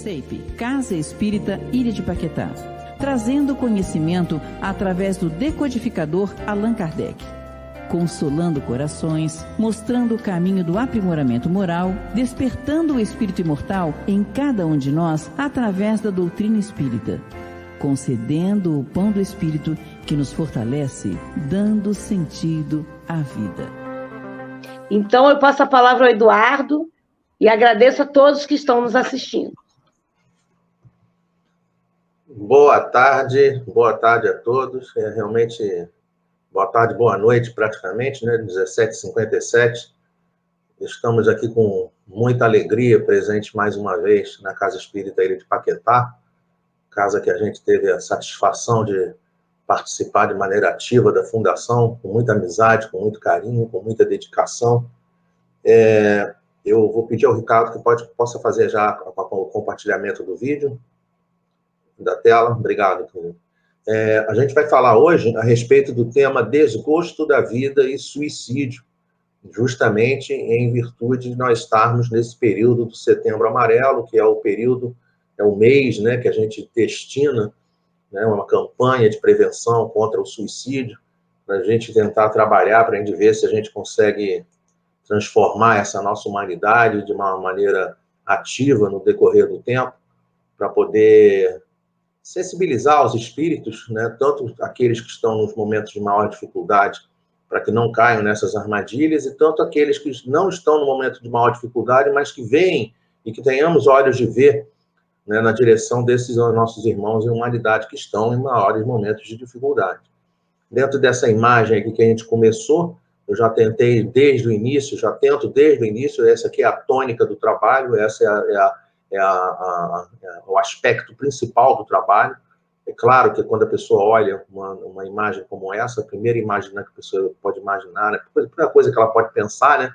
CEIP, Casa Espírita Ilha de Paquetá, trazendo conhecimento através do decodificador Allan Kardec, consolando corações, mostrando o caminho do aprimoramento moral, despertando o espírito imortal em cada um de nós através da doutrina espírita, concedendo o pão do espírito que nos fortalece, dando sentido à vida. Então, eu passo a palavra ao Eduardo e agradeço a todos que estão nos assistindo. Boa tarde a todos. Realmente, boa tarde, boa noite praticamente, né? 17h57. Estamos aqui com muita alegria, presente mais uma vez na Casa Espírita Ilha de Paquetá, casa que a gente teve a satisfação de participar de maneira ativa da fundação, com muita amizade, com muito carinho, com muita dedicação. Eu vou pedir ao Ricardo que possa fazer já o compartilhamento do vídeo, da tela. Obrigado, querido. A gente vai falar hoje a respeito do tema desgosto da vida e suicídio, justamente em virtude de nós estarmos nesse período do Setembro Amarelo, que é o período, é o mês, né, que a gente destina, né, uma campanha de prevenção contra o suicídio, para a gente tentar trabalhar, para a gente ver se a gente consegue transformar essa nossa humanidade de uma maneira ativa no decorrer do tempo, para poder sensibilizar os espíritos, né, tanto aqueles que estão nos momentos de maior dificuldade, para que não caiam nessas armadilhas, e tanto aqueles que não estão no momento de maior dificuldade, mas que veem e que tenhamos olhos de ver, né, na direção desses nossos irmãos em humanidade que estão em maiores momentos de dificuldade. Dentro dessa imagem aqui que a gente começou, eu já tentei desde o início, essa aqui é a tônica do trabalho, essa o aspecto principal do trabalho. É claro que quando a pessoa olha uma imagem como essa, a primeira imagem, né, que a pessoa pode imaginar, né, a primeira coisa que ela pode pensar, né,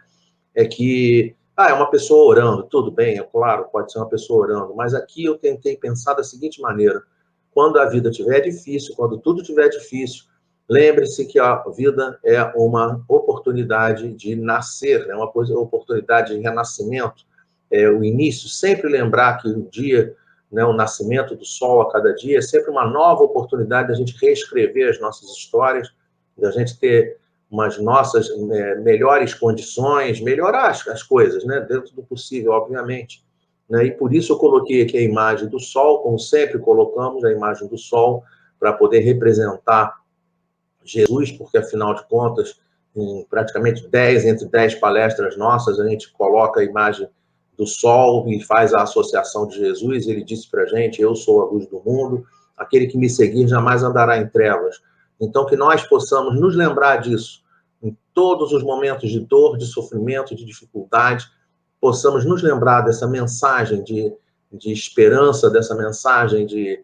é que é uma pessoa orando, tudo bem, é claro, pode ser uma pessoa orando, mas aqui eu tentei pensar da seguinte maneira: quando a vida estiver difícil, quando tudo estiver difícil, lembre-se que a vida é uma oportunidade de nascer, né? Uma oportunidade de renascimento, o início. Sempre lembrar que o dia, né, o nascimento do sol a cada dia é sempre uma nova oportunidade de a gente reescrever as nossas histórias, da gente ter umas nossas melhores condições, melhorar as coisas, né, dentro do possível, obviamente. Né? E por isso eu coloquei aqui a imagem do sol, como sempre colocamos a imagem do sol, para poder representar Jesus, porque, afinal de contas, em praticamente entre 10 palestras nossas, a gente coloca a imagem do sol e faz a associação de Jesus. Ele disse para a gente: eu sou a luz do mundo, aquele que me seguir jamais andará em trevas. Então, que nós possamos nos lembrar disso, em todos os momentos de dor, de sofrimento, de dificuldade, possamos nos lembrar dessa mensagem de esperança, dessa mensagem de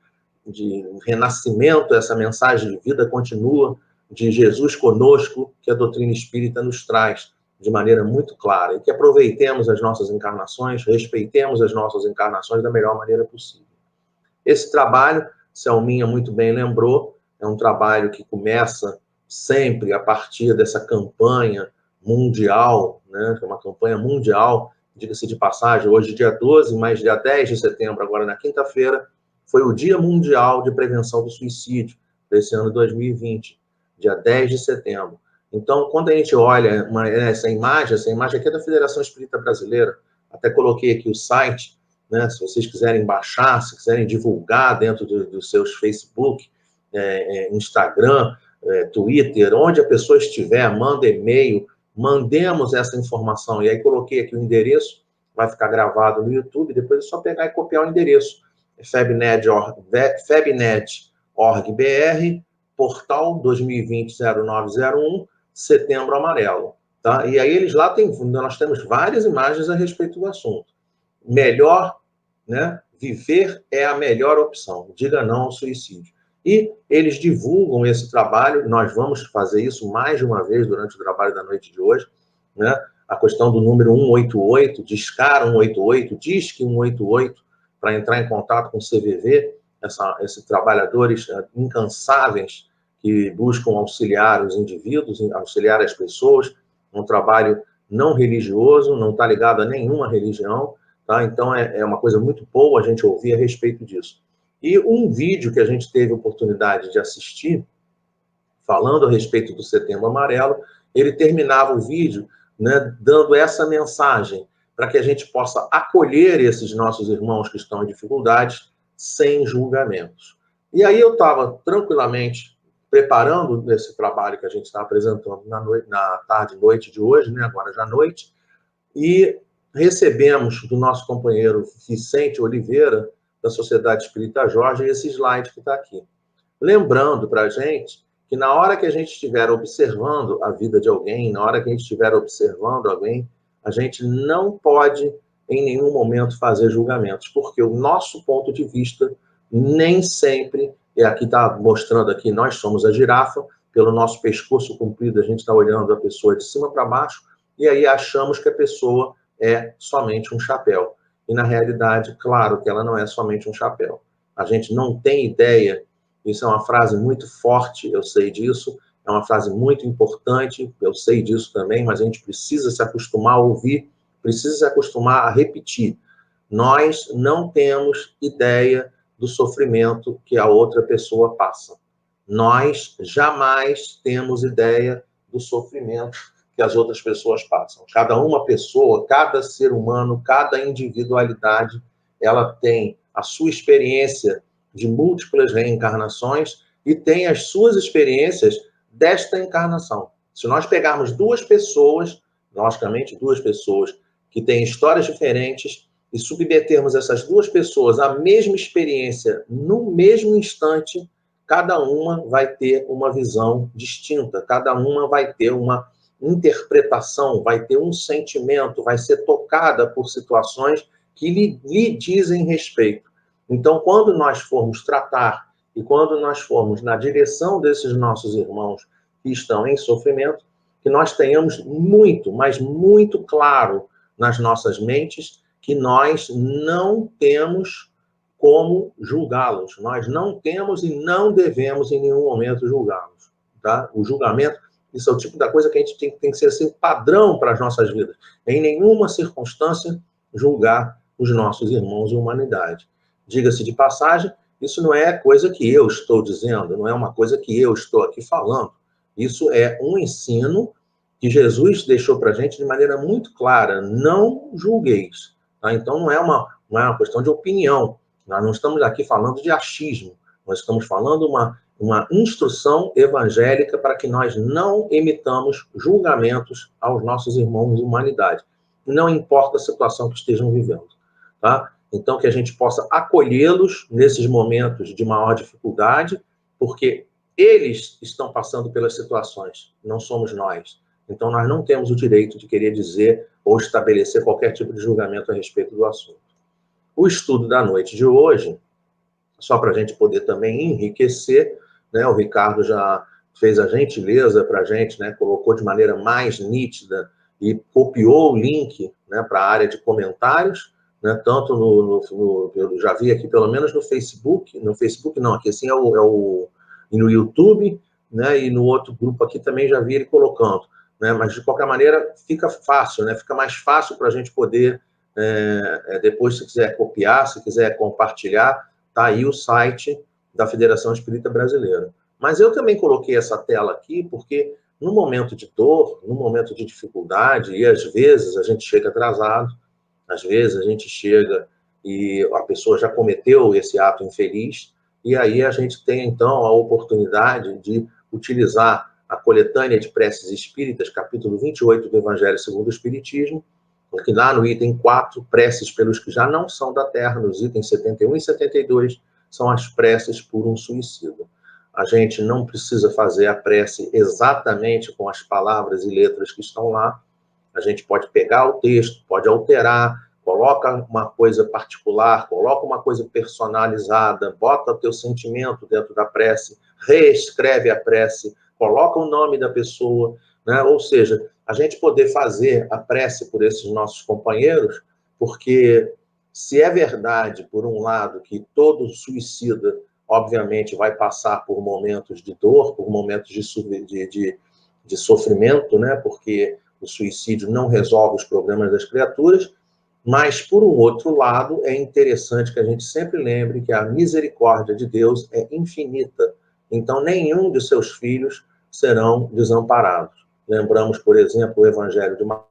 renascimento, essa mensagem de vida continua, de Jesus conosco, que a doutrina espírita nos traz de maneira muito clara, e que aproveitemos as nossas encarnações, respeitemos as nossas encarnações da melhor maneira possível. Esse trabalho, Selminha muito bem lembrou, é um trabalho que começa sempre a partir dessa campanha mundial, né, que é uma campanha mundial, diga-se de passagem, hoje dia 12, mas dia 10 de setembro, agora na quinta-feira, foi o Dia Mundial de Prevenção do Suicídio, desse ano 2020, dia 10 de setembro. Então, quando a gente olha essa imagem aqui é da Federação Espírita Brasileira, até coloquei aqui o site, né, se vocês quiserem baixar, se quiserem divulgar dentro dos seus Facebook, Instagram, Twitter, onde a pessoa estiver, manda e-mail, mandemos essa informação. E aí coloquei aqui o endereço, vai ficar gravado no YouTube, depois é só pegar e copiar o endereço. febnet.org.br, portal 2020-0901, Setembro Amarelo. Tá? E aí nós temos várias imagens a respeito do assunto. Melhor, né, viver é a melhor opção. Diga não ao suicídio. E eles divulgam esse trabalho, nós vamos fazer isso mais de uma vez durante o trabalho da noite de hoje, né? A questão do número 188, Discar 188, Disque 188, para entrar em contato com o CVV, esses trabalhadores incansáveis que buscam auxiliar os indivíduos, auxiliar as pessoas, um trabalho não religioso, não está ligado a nenhuma religião, tá? Então, é uma coisa muito boa a gente ouvir a respeito disso. E um vídeo que a gente teve oportunidade de assistir, falando a respeito do Setembro Amarelo, ele terminava o vídeo, né, dando essa mensagem, para que a gente possa acolher esses nossos irmãos que estão em dificuldades, sem julgamentos. E aí eu estava tranquilamente preparando esse trabalho que a gente está apresentando na tarde e noite de hoje, né, agora já à noite, e recebemos do nosso companheiro Vicente Oliveira, da Sociedade Espírita Jorge, esse slide que está aqui. Lembrando para a gente que na hora que a gente estiver observando a vida de alguém, na hora que a gente estiver observando alguém, a gente não pode, em nenhum momento, fazer julgamentos, porque o nosso ponto de vista nem sempre, e aqui está mostrando aqui, nós somos a girafa, pelo nosso pescoço comprido, a gente está olhando a pessoa de cima para baixo, e aí achamos que a pessoa é somente um chapéu. E, na realidade, claro que ela não é somente um chapéu. A gente não tem ideia, isso é uma frase muito forte, eu sei disso, é uma frase muito importante, eu sei disso também, mas a gente precisa se acostumar a ouvir, precisa se acostumar a repetir. Nós não temos ideia do sofrimento que a outra pessoa passa. Nós jamais temos ideia do sofrimento que as outras pessoas passam. Cada uma pessoa, cada ser humano, cada individualidade, ela tem a sua experiência de múltiplas reencarnações e tem as suas experiências desta encarnação. Se nós pegarmos duas pessoas, logicamente duas pessoas que têm histórias diferentes, e submetermos essas duas pessoas à mesma experiência no mesmo instante, cada uma vai ter uma visão distinta, cada uma vai ter uma interpretação, vai ter um sentimento, vai ser tocada por situações que lhe dizem respeito. Então, quando nós formos tratar e quando nós formos na direção desses nossos irmãos que estão em sofrimento, que nós tenhamos muito, mas muito claro nas nossas mentes que nós não temos como julgá-los. Nós não temos e não devemos em nenhum momento julgá-los. Tá? O julgamento, isso é o tipo da coisa que a gente tem que ser assim, padrão para as nossas vidas. Em nenhuma circunstância julgar os nossos irmãos em humanidade. Diga-se de passagem, isso não é coisa que eu estou dizendo, não é uma coisa que eu estou aqui falando. Isso é um ensino que Jesus deixou para a gente de maneira muito clara. Não julgueis. Tá? Então, não é uma questão de opinião. Nós não estamos aqui falando de achismo. Nós estamos falando uma instrução evangélica para que nós não emitamos julgamentos aos nossos irmãos de humanidade. Não importa a situação que estejam vivendo. Tá? Então, que a gente possa acolhê-los nesses momentos de maior dificuldade, porque eles estão passando pelas situações, não somos nós. Então, nós não temos o direito de querer dizer ou estabelecer qualquer tipo de julgamento a respeito do assunto. O estudo da noite de hoje, só para a gente poder também enriquecer, né, o Ricardo já fez a gentileza para a gente, né, colocou de maneira mais nítida e copiou o link, né, para a área de comentários, né, tanto eu já vi aqui, pelo menos no Facebook não, aqui assim no YouTube, né, e no outro grupo aqui também já vi ele colocando, né, mas de qualquer maneira fica fácil, né, fica mais fácil para a gente poder, depois se quiser copiar, se quiser compartilhar, tá aí o site da Federação Espírita Brasileira. Mas eu também coloquei essa tela aqui porque no momento de dor, no momento de dificuldade, e às vezes a gente chega atrasado, às vezes a gente chega e a pessoa já cometeu esse ato infeliz, e aí a gente tem, então, a oportunidade de utilizar a coletânea de preces espíritas, capítulo 28 do Evangelho segundo o Espiritismo, porque lá no item 4, preces pelos que já não são da Terra, nos itens 71 e 72, são as preces por um suicida. A gente não precisa fazer a prece exatamente com as palavras e letras que estão lá. A gente pode pegar o texto, pode alterar, coloca uma coisa particular, coloca uma coisa personalizada, bota o teu sentimento dentro da prece, reescreve a prece, coloca o nome da pessoa, né? Ou seja, a gente poder fazer a prece por esses nossos companheiros, porque se é verdade, por um lado, que todo suicida, obviamente, vai passar por momentos de dor, por momentos de sofrimento, né? Porque o suicídio não resolve os problemas das criaturas, Mas, por um outro lado, é interessante que a gente sempre lembre que a misericórdia de Deus é infinita. Então, nenhum de seus filhos serão desamparados. Lembramos, por exemplo, o Evangelho de Mateus.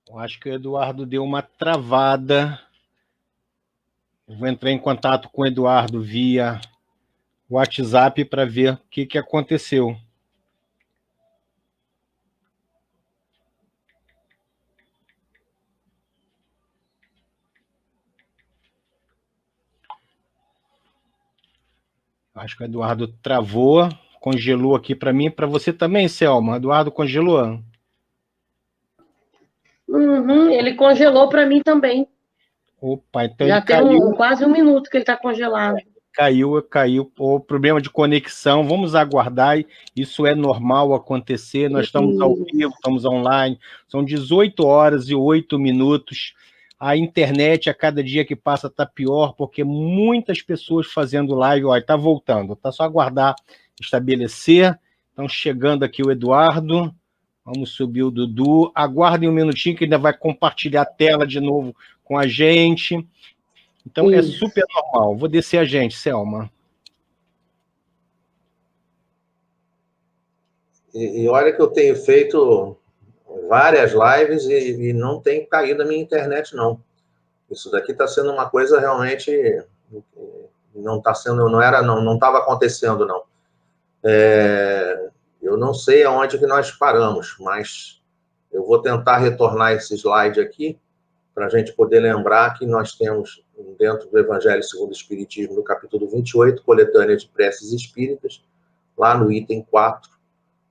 Eu acho que o Eduardo deu uma travada. Eu vou entrar em contato com o Eduardo via WhatsApp para ver o que aconteceu. Acho que o Eduardo travou, congelou aqui para mim, para você também, Selma. Eduardo congelou? Uhum, ele congelou para mim também. Opa, então Já ele tem caiu. quase um minuto que ele está congelado. Caiu. O problema de conexão, vamos aguardar. Isso é normal acontecer. Nós estamos ao vivo, estamos online. São 18 horas e 8 minutos. A internet, a cada dia que passa, está pior, porque muitas pessoas fazendo live. Olha, está voltando. Está só aguardar estabelecer. Então, chegando aqui o Eduardo. Vamos subir o Dudu. Aguardem um minutinho, que ainda vai compartilhar a tela de novo com a gente. Então, é super normal. Vou descer a gente, Selma. E olha que eu tenho feito várias lives e não tem caído a minha internet, não. Isso daqui está sendo uma coisa realmente... Não está sendo, não estava acontecendo, não. Eu não sei aonde que nós paramos, mas eu vou tentar retornar esse slide aqui, para a gente poder lembrar que nós temos, dentro do Evangelho segundo o Espiritismo, no capítulo 28, coletânea de preces espíritas, lá no item 4,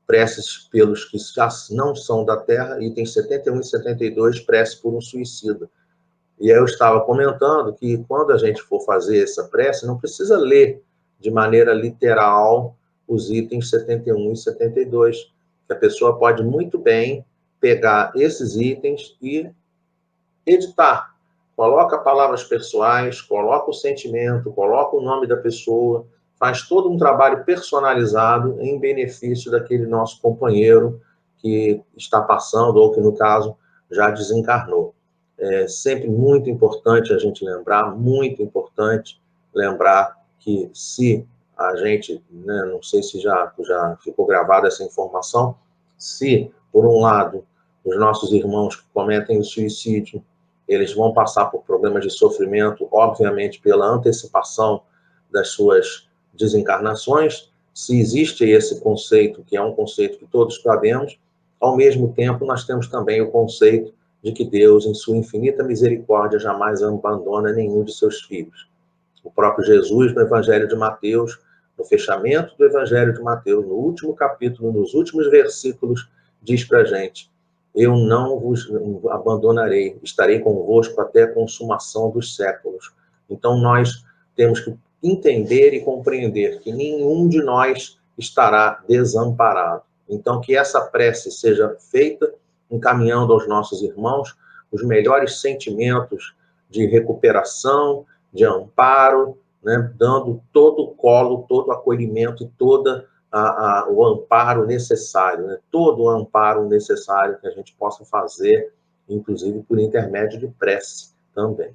preces pelos que já não são da Terra, item 71 e 72, prece por um suicida. E aí eu estava comentando que quando a gente for fazer essa prece, não precisa ler de maneira literal os itens 71 e 72, que a pessoa pode muito bem pegar esses itens e editar. Coloca palavras pessoais, coloca o sentimento, coloca o nome da pessoa, faz todo um trabalho personalizado em benefício daquele nosso companheiro que está passando, ou que, no caso, já desencarnou. É sempre muito importante a gente lembrar, muito importante lembrar que se a gente, né, não sei se já ficou gravada essa informação, se, por um lado, os nossos irmãos que cometem o suicídio, eles vão passar por problemas de sofrimento, obviamente, pela antecipação das suas desencarnações. Se existe esse conceito, que é um conceito que todos sabemos, ao mesmo tempo, nós temos também o conceito de que Deus, em sua infinita misericórdia, jamais abandona nenhum de seus filhos. O próprio Jesus, no Evangelho de Mateus, no fechamento do Evangelho de Mateus, no último capítulo, nos últimos versículos, diz para a gente: eu não vos abandonarei, estarei convosco até a consumação dos séculos. Então, nós temos que entender e compreender que nenhum de nós estará desamparado. Então, que essa prece seja feita encaminhando aos nossos irmãos os melhores sentimentos de recuperação, de amparo, né, dando todo o colo, todo o acolhimento e todo o amparo necessário, né, todo o amparo necessário que a gente possa fazer, inclusive por intermédio de prece também.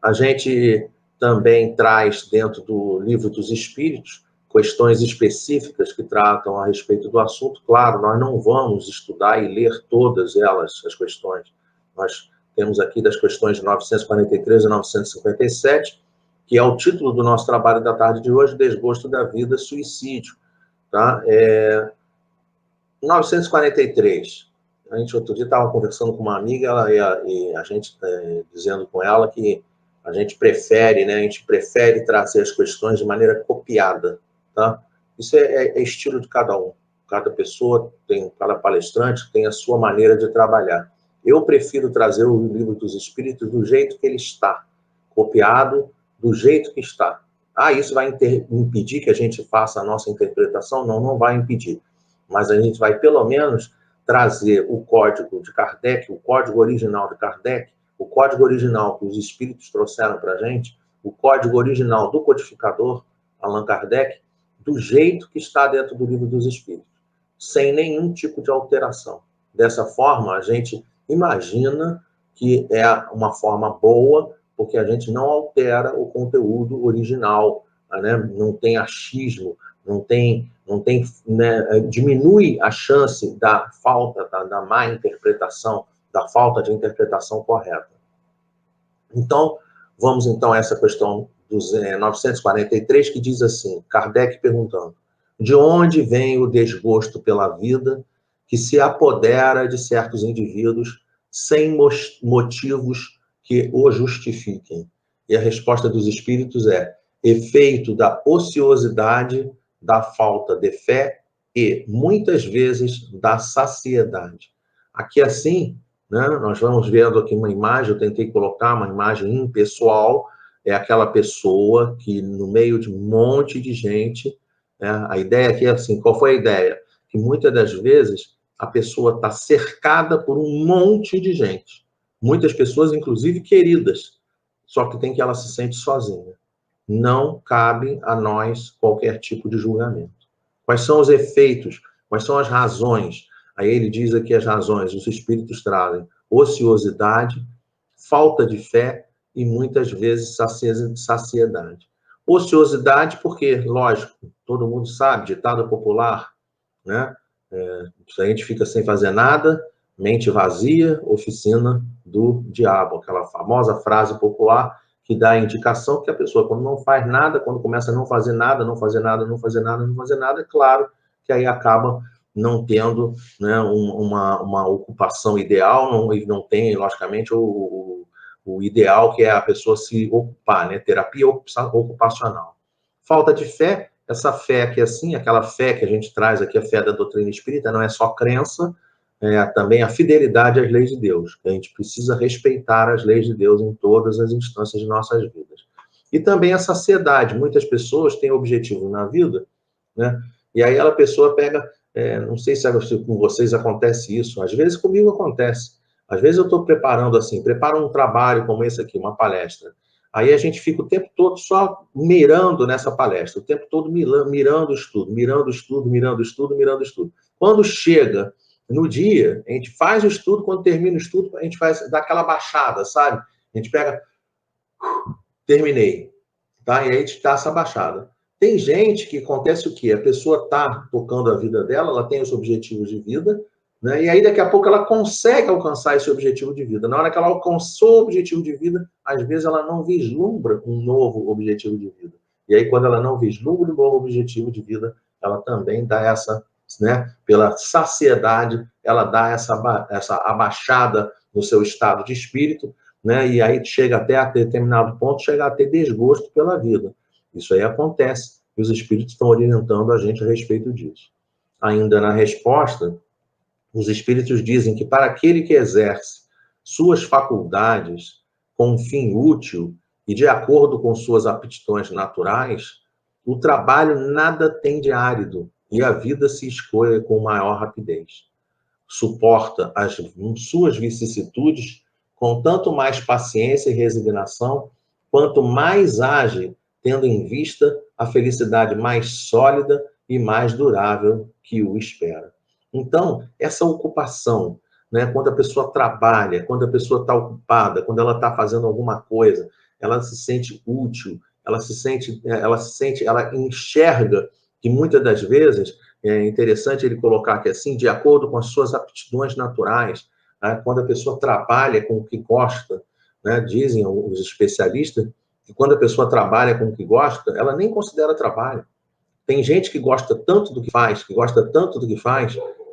A gente também traz dentro do Livro dos Espíritos questões específicas que tratam a respeito do assunto. Claro, nós não vamos estudar e ler todas elas, as questões. Nós temos aqui das questões de 943 a 957, que é o título do nosso trabalho da tarde de hoje, Desgosto da Vida, Suicídio. Tá? 943. A gente outro dia estava conversando com uma amiga e a gente dizendo com ela que a gente prefere trazer as questões de maneira copiada, tá? Isso é estilo de cada um. Cada pessoa cada palestrante tem a sua maneira de trabalhar. Eu prefiro trazer o Livro dos Espíritos do jeito que ele está, copiado do jeito que está. Isso vai impedir que a gente faça a nossa interpretação? Não, não vai impedir. Mas a gente vai, pelo menos, trazer o código de Kardec, o código original de Kardec, o código original que os espíritos trouxeram para a gente, o código original do codificador, Allan Kardec, do jeito que está dentro do Livro dos Espíritos, sem nenhum tipo de alteração. Dessa forma, a gente imagina que é uma forma boa, porque a gente não altera o conteúdo original, né? Não tem achismo, não tem né? Diminui a chance da falta, da má interpretação, da falta de interpretação correta. Então, vamos então a essa questão dos 943, que diz assim, Kardec perguntando, de onde vem o desgosto pela vida que se apodera de certos indivíduos sem motivos que o justifiquem? E a resposta dos espíritos é efeito da ociosidade, da falta de fé e, muitas vezes, da saciedade. Aqui, assim, né, nós vamos vendo aqui uma imagem, eu tentei colocar uma imagem impessoal, é aquela pessoa que, no meio de um monte de gente, né, a ideia aqui é assim, qual foi a ideia? Que, muitas das vezes, a pessoa está cercada por um monte de gente. Muitas pessoas, inclusive, queridas, só que tem que ela se sente sozinha. Não cabe a nós qualquer tipo de julgamento. Quais são os efeitos? Quais são as razões? Aí ele diz aqui as razões, os espíritos trazem ociosidade, falta de fé e muitas vezes saciedade. Ociosidade porque, lógico, todo mundo sabe, ditado popular, né? Se a gente fica sem fazer nada, mente vazia, oficina do diabo. Aquela famosa frase popular que dá a indicação que a pessoa, quando não faz nada, quando começa a não fazer nada, não fazer nada, não fazer nada, não fazer nada, é claro que aí acaba não tendo, né, uma ocupação ideal, não tem, logicamente, o ideal que é a pessoa se ocupar, né, terapia ocupacional. Falta de fé, essa fé aqui assim, aquela fé que a gente traz aqui, a fé da doutrina espírita, não é só crença, é também a fidelidade às leis de Deus. A gente precisa respeitar as leis de Deus em todas as instâncias de nossas vidas. E também a saciedade. Muitas pessoas têm objetivo na vida, né? E aí a pessoa pega, não sei se com vocês acontece isso, às vezes comigo acontece. Às vezes eu estou preparo um trabalho como esse aqui, uma palestra. Aí a gente fica o tempo todo só mirando nessa palestra, o tempo todo mirando o estudo, mirando o estudo, mirando o estudo, mirando o estudo. Quando chega no dia, a gente faz o estudo, quando termina o estudo, a gente dá aquela baixada, sabe? A gente pega, terminei, tá? E aí a gente dá essa baixada. Tem gente que acontece o quê? A pessoa está tocando a vida dela, ela tem os objetivos de vida, né? E aí daqui a pouco ela consegue alcançar esse objetivo de vida. Na hora que ela alcançou o objetivo de vida, às vezes ela não vislumbra um novo objetivo de vida. E aí quando ela não vislumbra um novo objetivo de vida, ela também dá essa, né, pela saciedade, ela dá essa abaixada no seu estado de espírito, né, e aí chega até a determinado ponto, chega a ter desgosto pela vida. Isso aí acontece, e os espíritos estão orientando a gente a respeito disso. Ainda na resposta, os espíritos dizem que para aquele que exerce suas faculdades com um fim útil e de acordo com suas aptidões naturais, o trabalho nada tem de árido, e a vida se escolhe com maior rapidez. Suporta as suas vicissitudes com tanto mais paciência e resignação, quanto mais age, tendo em vista a felicidade mais sólida e mais durável que o espera. Então, essa ocupação, né, quando a pessoa trabalha, quando a pessoa está ocupada, quando ela está fazendo alguma coisa, ela se sente útil, ela enxerga que muitas das vezes, é interessante ele colocar aqui assim, de acordo com as suas aptidões naturais, né? Quando a pessoa trabalha com o que gosta, né? Dizem os especialistas que quando a pessoa trabalha com o que gosta, ela nem considera trabalho. Tem gente que gosta tanto do que faz,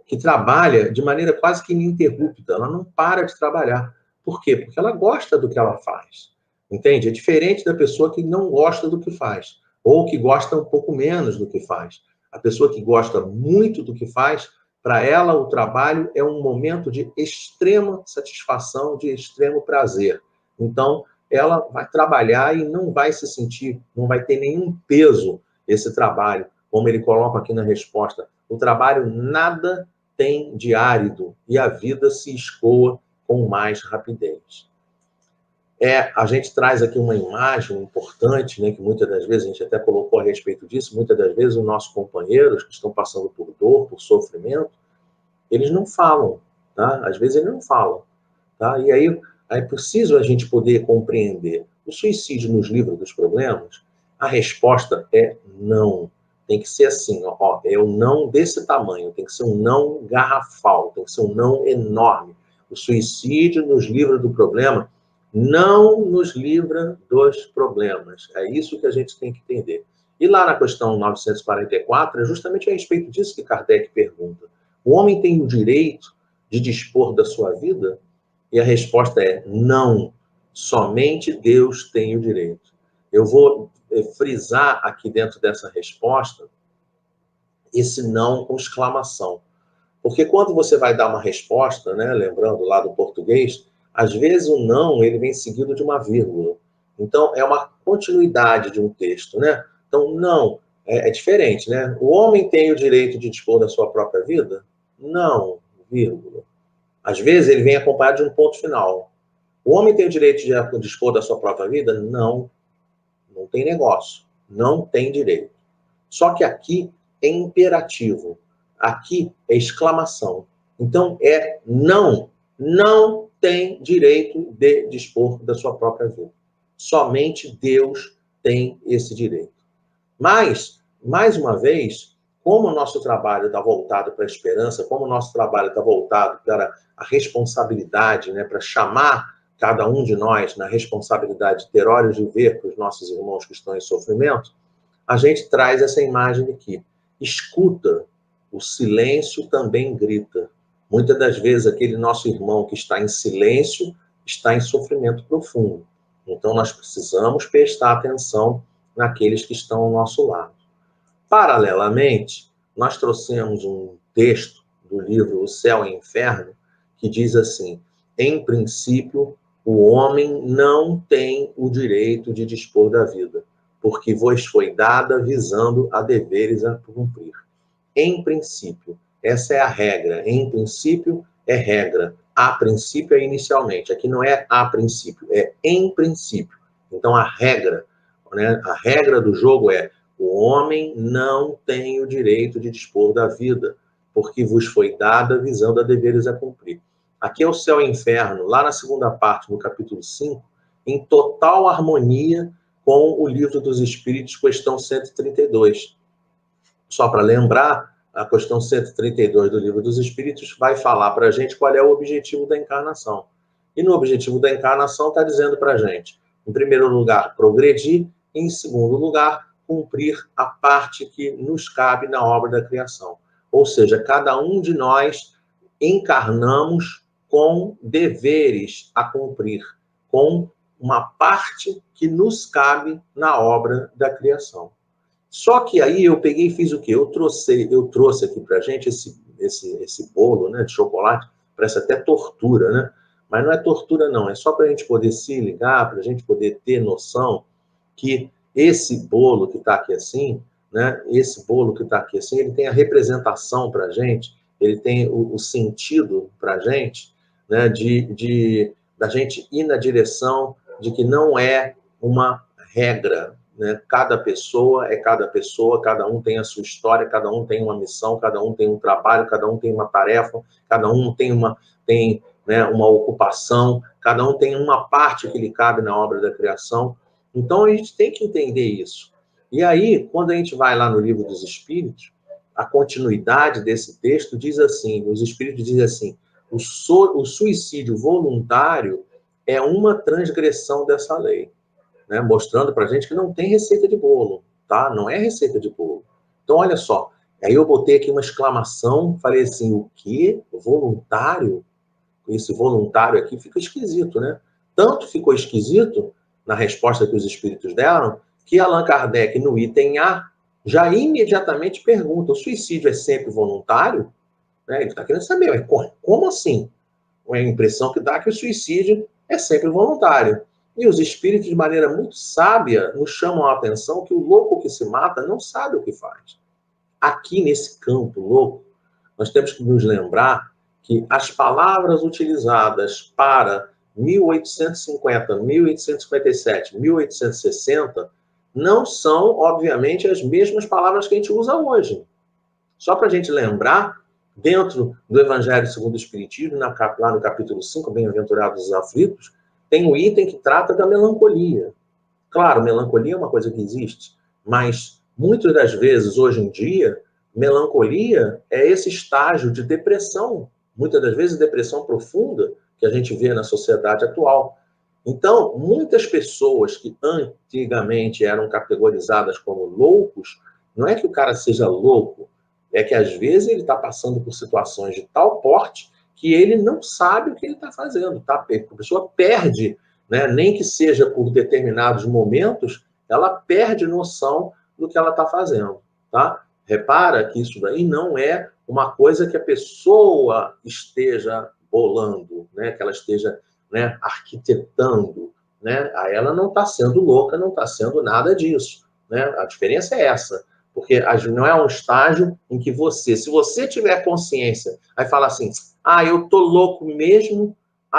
que trabalha de maneira quase que ininterrupta, ela não para de trabalhar. Por quê? Porque ela gosta do que ela faz, entende? É diferente da pessoa que não gosta do que faz, ou que gosta um pouco menos do que faz. A pessoa que gosta muito do que faz, para ela o trabalho é um momento de extrema satisfação, de extremo prazer. Então, ela vai trabalhar e não vai se sentir, não vai ter nenhum peso esse trabalho, como ele coloca aqui na resposta. O trabalho nada tem de árido e a vida se escoa com mais rapidez. A gente traz aqui uma imagem importante, né, que muitas das vezes, a gente até colocou a respeito disso, muitas das vezes os nossos companheiros que estão passando por dor, por sofrimento, eles não falam, tá? Às vezes eles não falam, tá? E aí é preciso a gente poder compreender. O suicídio nos livros dos problemas, a resposta é não. Tem que ser assim, ó, é um não desse tamanho, tem que ser um não garrafal, tem que ser um não enorme. O suicídio nos livros do problema não nos livra dos problemas. É isso que a gente tem que entender. E lá na questão 944, é justamente a respeito disso que Kardec pergunta. O homem tem o direito de dispor da sua vida? E a resposta é não. Somente Deus tem o direito. Eu vou frisar aqui dentro dessa resposta esse não com exclamação. Porque quando você vai dar uma resposta, né, lembrando lá do português, às vezes o não ele vem seguido de uma vírgula. Então, é uma continuidade de um texto, né? Então, não, é diferente, né? O homem tem o direito de dispor da sua própria vida? Não, vírgula. Às vezes ele vem acompanhado de um ponto final. O homem tem o direito de dispor da sua própria vida? Não, não tem negócio. Não tem direito. Só que aqui é imperativo. Aqui é exclamação. Então, é não. Não tem direito de dispor da sua própria vida. Somente Deus tem esse direito. Mas, mais uma vez, como o nosso trabalho está voltado para a esperança, como o nosso trabalho está voltado para a responsabilidade, né, para chamar cada um de nós na responsabilidade de ter olhos de ver para os nossos irmãos que estão em sofrimento, a gente traz essa imagem aqui. Escuta, o silêncio também grita. Muitas das vezes, aquele nosso irmão que está em silêncio está em sofrimento profundo. Então, nós precisamos prestar atenção naqueles que estão ao nosso lado. Paralelamente, nós trouxemos um texto do livro O Céu e o Inferno, que diz assim: em princípio, o homem não tem o direito de dispor da vida, porque vos foi dada visando a deveres a cumprir. Em princípio, essa é a regra. Em princípio, é regra. A princípio é inicialmente. Aqui não é a princípio, é em princípio. Então, a regra, né? A regra do jogo é: o homem não tem o direito de dispor da vida, porque vos foi dada visando a deveres a cumprir. Aqui é o céu e o inferno, lá na segunda parte, no capítulo 5, em total harmonia com o Livro dos Espíritos, questão 132. Só para lembrar, a questão 132 do Livro dos Espíritos vai falar para a gente qual é o objetivo da encarnação. E no objetivo da encarnação está dizendo para a gente, em primeiro lugar, progredir, e em segundo lugar, cumprir a parte que nos cabe na obra da criação. Ou seja, cada um de nós encarnamos com deveres a cumprir, com uma parte que nos cabe na obra da criação. Só que aí eu peguei e fiz o quê? Eu trouxe aqui pra gente esse bolo, né, de chocolate, parece até tortura, né? Mas não é tortura, não. É só para a gente poder se ligar, para a gente poder ter noção que esse bolo que está aqui assim, né? Esse bolo que está aqui assim, ele tem a representação para a gente, ele tem o sentido para a gente, né? Da gente ir na direção de que não é uma regra, né? Cada pessoa é cada pessoa, cada um tem a sua história, cada um tem uma missão, cada um tem um trabalho, cada um tem uma tarefa, cada um tem uma ocupação, cada um tem uma parte que lhe cabe na obra da criação. Então, a gente tem que entender isso. E aí, quando a gente vai lá no Livro dos Espíritos, a continuidade desse texto diz assim, os Espíritos dizem assim: o suicídio voluntário é uma transgressão dessa lei, né? Mostrando para a gente que não tem receita de bolo, tá? Não é receita de bolo. Então, olha só, aí eu botei aqui uma exclamação, falei assim: o quê? Voluntário? Esse voluntário aqui fica esquisito, né? Tanto ficou esquisito na resposta que os Espíritos deram, que Allan Kardec, no item A, já imediatamente pergunta: o suicídio é sempre voluntário? Né? Ele está querendo saber, mas como assim? A impressão que dá que o suicídio é sempre voluntário. E os Espíritos, de maneira muito sábia, nos chamam a atenção que o louco que se mata não sabe o que faz. Aqui, nesse campo louco, nós temos que nos lembrar que as palavras utilizadas para 1850, 1857, 1860 não são, obviamente, as mesmas palavras que a gente usa hoje. Só para a gente lembrar, dentro do Evangelho segundo o Espiritismo, lá no capítulo 5, Bem-aventurados os aflitos, tem um item que trata da melancolia. Claro, melancolia é uma coisa que existe, mas muitas das vezes, hoje em dia, melancolia é esse estágio de depressão, muitas das vezes depressão profunda, que a gente vê na sociedade atual. Então, muitas pessoas que antigamente eram categorizadas como loucos, não é que o cara seja louco, é que às vezes ele está passando por situações de tal porte que ele não sabe o que ele está fazendo. Tá? A pessoa perde, né? Nem que seja por determinados momentos, ela perde noção do que ela está fazendo. Tá? Repara que isso daí não é uma coisa que a pessoa esteja bolando, né? Que ela esteja, né, arquitetando. Né? Aí ela não está sendo louca, não está sendo nada disso. Né? A diferença é essa. Porque não é um estágio em que você, se você tiver consciência, aí fala assim, eu tô louco mesmo,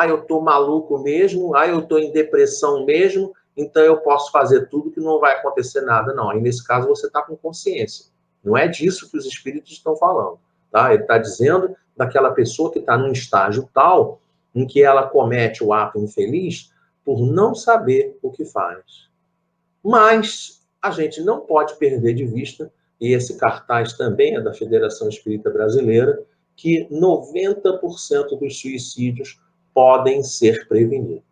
eu tô maluco mesmo, eu tô em depressão mesmo, então eu posso fazer tudo que não vai acontecer nada. Não, aí nesse caso você está com consciência. Não é disso que os espíritos estão falando. Tá? Ele está dizendo daquela pessoa que está num estágio tal em que ela comete o ato infeliz por não saber o que faz. Mas a gente não pode perder de vista, e esse cartaz também é da Federação Espírita Brasileira, que 90% dos suicídios podem ser prevenidos.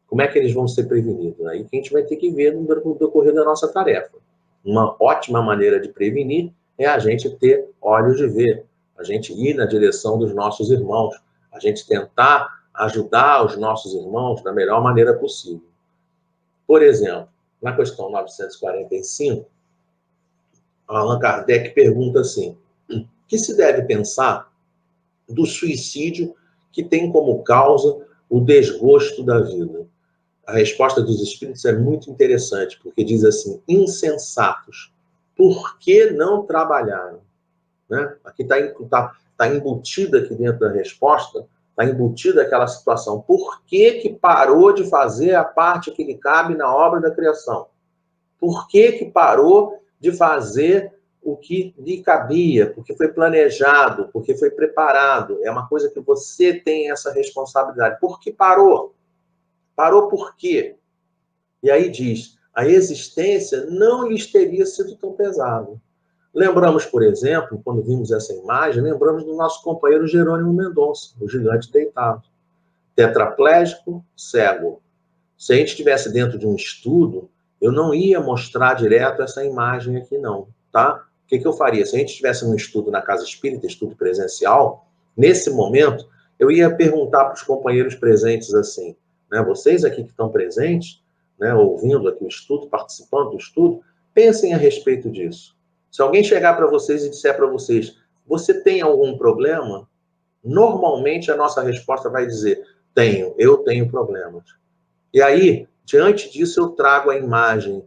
Como é que eles vão ser prevenidos? Aí que a gente vai ter que ver no decorrer da nossa tarefa. Uma ótima maneira de prevenir é a gente ter olhos de ver, a gente ir na direção dos nossos irmãos, a gente tentar ajudar os nossos irmãos da melhor maneira possível. Por exemplo, na questão 945, Allan Kardec pergunta assim, o que se deve pensar do suicídio que tem como causa o desgosto da vida? A resposta dos espíritos é muito interessante, porque diz assim, insensatos, por que não trabalharam? Né? Aqui tá embutida aqui dentro da resposta, está embutida aquela situação. Por que parou de fazer a parte que lhe cabe na obra da criação? Por que parou de fazer o que lhe cabia? Porque foi planejado, porque foi preparado. É uma coisa que você tem essa responsabilidade. Por que parou? Parou por quê? E aí diz, a existência não lhes teria sido tão pesada. Lembramos, por exemplo, quando vimos essa imagem, lembramos do nosso companheiro Jerônimo Mendonça, o gigante deitado. Tetraplégico, cego. Se a gente estivesse dentro de um estudo, eu não ia mostrar direto essa imagem aqui, não, tá? O que eu faria? Se a gente estivesse num estudo na Casa Espírita, estudo presencial, nesse momento, eu ia perguntar para os companheiros presentes assim, né? Vocês aqui que estão presentes, né, ouvindo aqui o estudo, participando do estudo, pensem a respeito disso. Se alguém chegar para vocês e disser para vocês, você tem algum problema? Normalmente a nossa resposta vai dizer, eu tenho problemas. E aí, diante disso, eu trago a imagem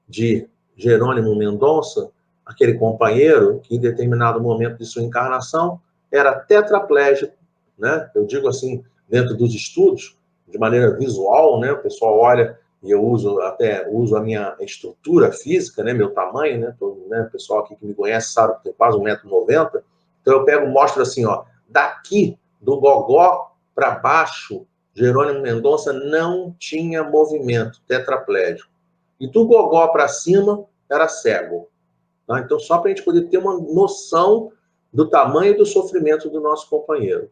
de Jerônimo Mendonça, aquele companheiro que em determinado momento de sua encarnação era tetraplégico, né? Eu digo assim, dentro dos estudos, de maneira visual, né? O pessoal olha e eu uso a minha estrutura física, né? Meu tamanho, né? O pessoal aqui que me conhece sabe que tem quase 1,90 m. Então eu mostro assim, ó, daqui do gogó para baixo, Jerônimo Mendonça não tinha movimento, tetraplégico. E do gogó para cima era cego. Tá? Então, só para a gente poder ter uma noção do tamanho do sofrimento do nosso companheiro.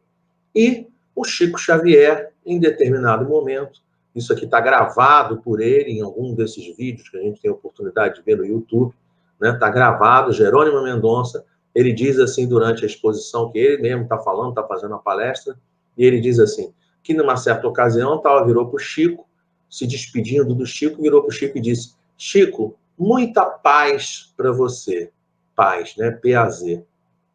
E o Chico Xavier, em determinado momento, isso aqui está gravado por ele em algum desses vídeos que a gente tem a oportunidade de ver no YouTube, né? Está gravado, Jerônimo Mendonça, ele diz assim durante a exposição que ele mesmo está falando, está fazendo a palestra, e ele diz assim, que numa certa ocasião virou para o Chico, se despedindo do Chico, virou para o Chico e disse, Chico, muita paz para você. Paz, né? P-A-Z.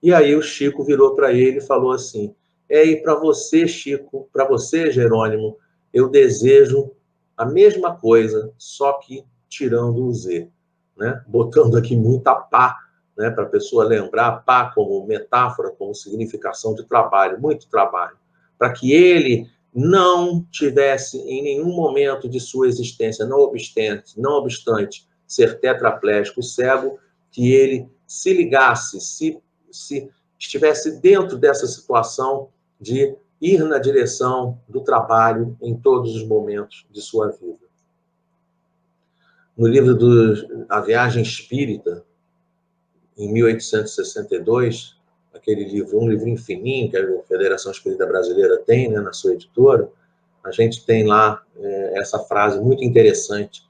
E aí o Chico virou para ele e falou assim, e para você, Chico, para você, Jerônimo, eu desejo a mesma coisa, só que tirando o Z, né? Botando aqui muita pá, né? Para a pessoa lembrar, pá como metáfora, como com significação de trabalho, muito trabalho, para que ele não tivesse em nenhum momento de sua existência, não obstante ser tetraplégico cego, que ele se ligasse, se estivesse dentro dessa situação de ir na direção do trabalho em todos os momentos de sua vida. No livro A Viagem Espírita, em 1862, aquele livro, um livrinho fininho que a Federação Espírita Brasileira tem, né, na sua editora, a gente tem lá essa frase muito interessante.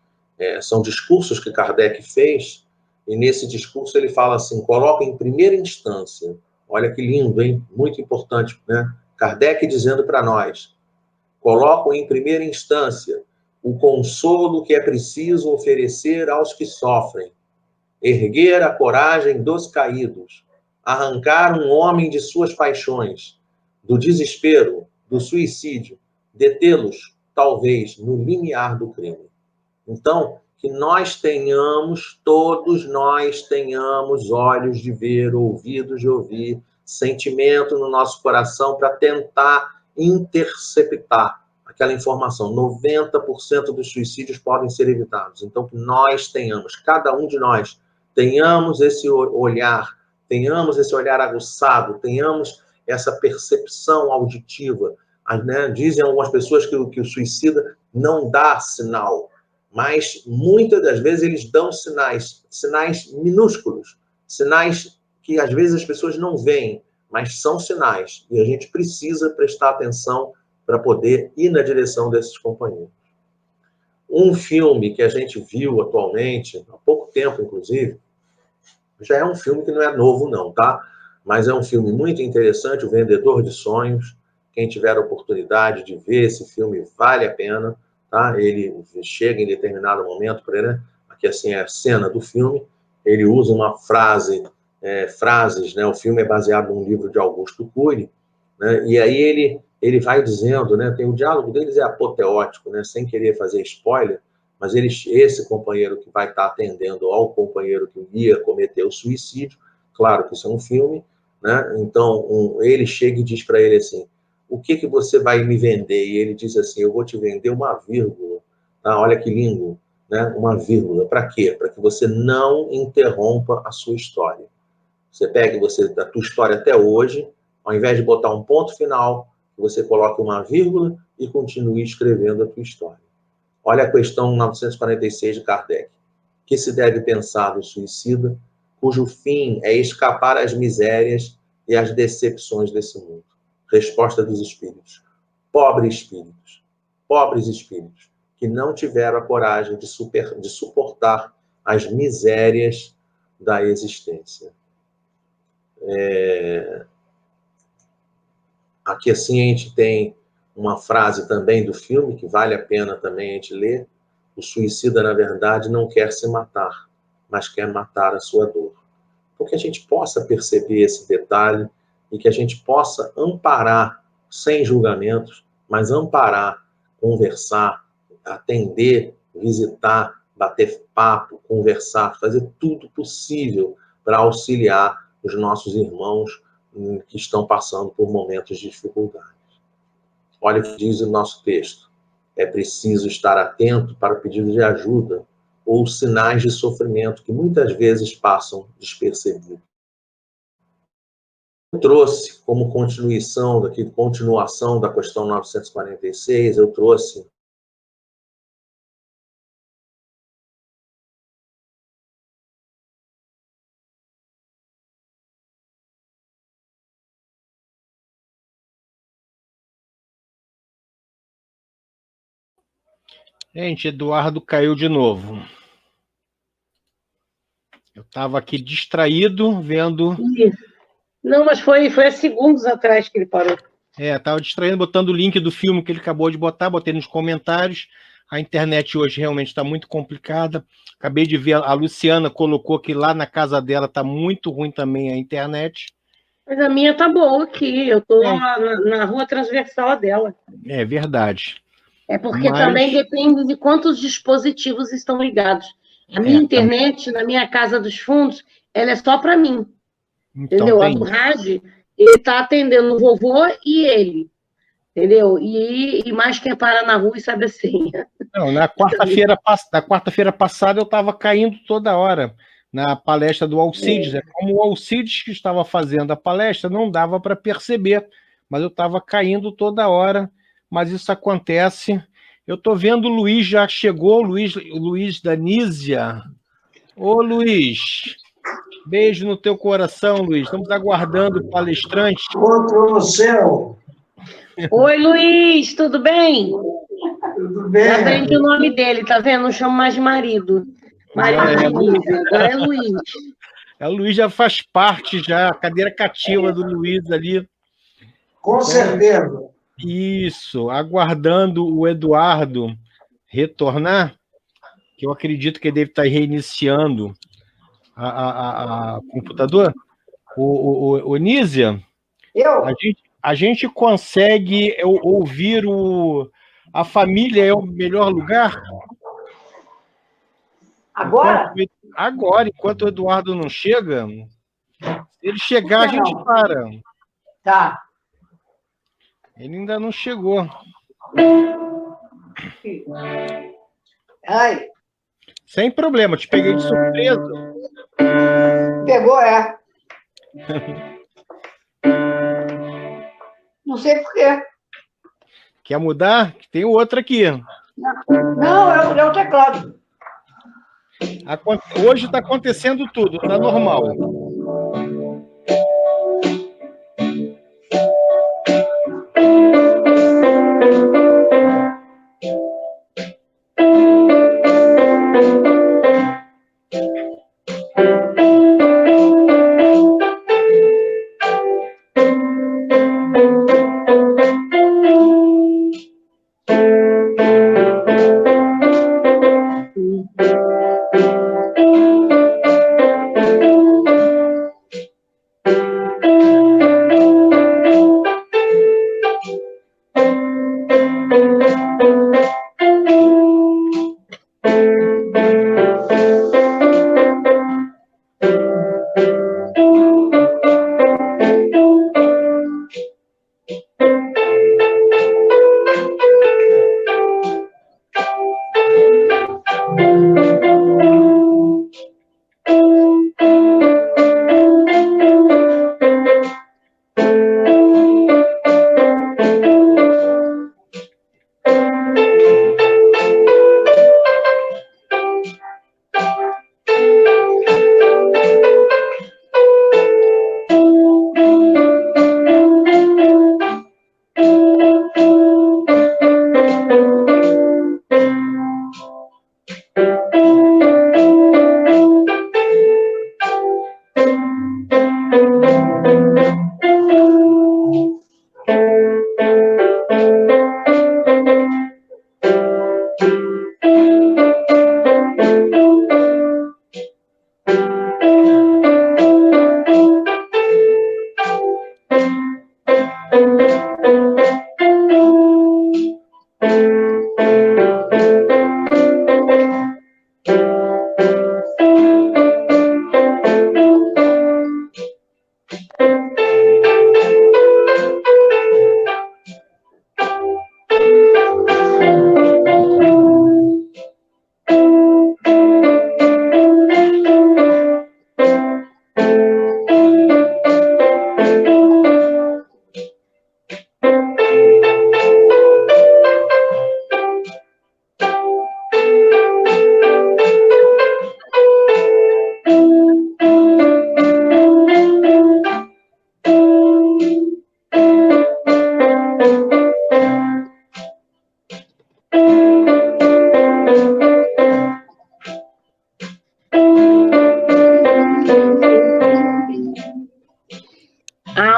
São discursos que Kardec fez, e nesse discurso ele fala assim, coloca em primeira instância, olha que lindo, hein? Muito importante, né? Kardec dizendo para nós, colocam em primeira instância o consolo que é preciso oferecer aos que sofrem, erguer a coragem dos caídos, arrancar um homem de suas paixões, do desespero, do suicídio, detê-los, talvez, no limiar do crime. Então, que nós tenhamos, todos nós tenhamos olhos de ver, ouvidos de ouvir, sentimento no nosso coração para tentar interceptar aquela informação. 90% dos suicídios podem ser evitados. Então, que nós tenhamos, cada um de nós, tenhamos esse olhar aguçado, tenhamos essa percepção auditiva. Né? Dizem algumas pessoas que o suicida não dá sinal, mas muitas das vezes eles dão sinais minúsculos, sinais que às vezes as pessoas não veem, mas são sinais, e a gente precisa prestar atenção para poder ir na direção desses companheiros. Um filme que a gente viu atualmente, há pouco tempo, inclusive, já é um filme que não é novo, não, tá? Mas é um filme muito interessante, O Vendedor de Sonhos. Quem tiver a oportunidade de ver esse filme, vale a pena, tá? Ele chega em determinado momento, né? Aqui assim é a cena do filme, ele usa uma frases, né? O filme é baseado num livro de Augusto Cury, né? E aí ele vai dizendo, né? Tem o diálogo deles é apoteótico, né? Sem querer fazer spoiler, mas esse companheiro que vai estar atendendo ao companheiro que ia cometer o suicídio, claro que isso é um filme, né? Então ele chega e diz para ele assim, o que você vai me vender? E ele diz assim, eu vou te vender uma vírgula, tá? Olha que lindo, né? Uma vírgula, para quê? Para que você não interrompa a sua história. Você pega a tua história até hoje, ao invés de botar um ponto final, você coloca uma vírgula e continue escrevendo a tua história. Olha a questão 946 de Kardec. Que se deve pensar do suicida, cujo fim é escapar às misérias e às decepções desse mundo? Resposta dos espíritos. Pobres espíritos, que não tiveram a coragem de suportar as misérias da existência. Aqui assim a gente tem uma frase também do filme, que vale a pena também a gente ler. O suicida, na verdade, não quer se matar, mas quer matar a sua dor. Então, que a gente possa perceber esse detalhe e que a gente possa amparar, sem julgamentos, mas amparar, conversar, atender, visitar, bater papo, conversar, fazer tudo possível para auxiliar os nossos irmãos que estão passando por momentos de dificuldade. Olha o que diz o nosso texto. É preciso estar atento para pedidos de ajuda ou sinais de sofrimento que muitas vezes passam despercebidos. Eu trouxe como continuação da questão 946, eu trouxe Gente, Eduardo caiu de novo. Eu estava aqui distraído, vendo... Não, mas foi há segundos atrás que ele parou. Estava distraído, botando o link do filme que ele acabou de botar, botei nos comentários. A internet hoje realmente está muito complicada. Acabei de ver, a Luciana colocou que lá na casa dela está muito ruim também a internet. Mas a minha tá boa aqui, eu estou na rua transversal dela. É verdade. É porque também depende de quantos dispositivos estão ligados. A minha internet, na minha casa dos fundos, ela é só para mim. Então, entendeu? A do rádio, ele está atendendo o vovô e ele, entendeu? E mais quem para na rua e sabe a senha. Não, na quarta-feira passada eu estava caindo toda hora na palestra do Alcides. Como o Alcides que estava fazendo a palestra, não dava para perceber, mas eu estava caindo toda hora, mas isso acontece. Eu estou vendo o Luiz já chegou, o Luiz da Nísia. Ô, Luiz, beijo no teu coração, Luiz. Estamos aguardando o palestrante. Outro no céu. Oi, Luiz, tudo bem? Tudo bem? Já aprendi o nome dele, tá vendo? Não chamo mais de marido. Marido de Nísia, agora é Luiz. O Luiz já faz parte, já, a cadeira cativa do Luiz ali. Com certeza. Isso, aguardando o Eduardo retornar, que eu acredito que ele deve estar reiniciando a computador. O Nísia, a gente consegue ouvir a família é o melhor lugar? Agora? Agora, enquanto o Eduardo não chega, se ele chegar, a gente para. Tá. Ele ainda não chegou. Ai. Sem problema, te peguei de surpresa. Pegou, é. Não sei por quê. Quer mudar? Tem outra aqui. Não, é o teclado. Hoje está acontecendo tudo, está normal.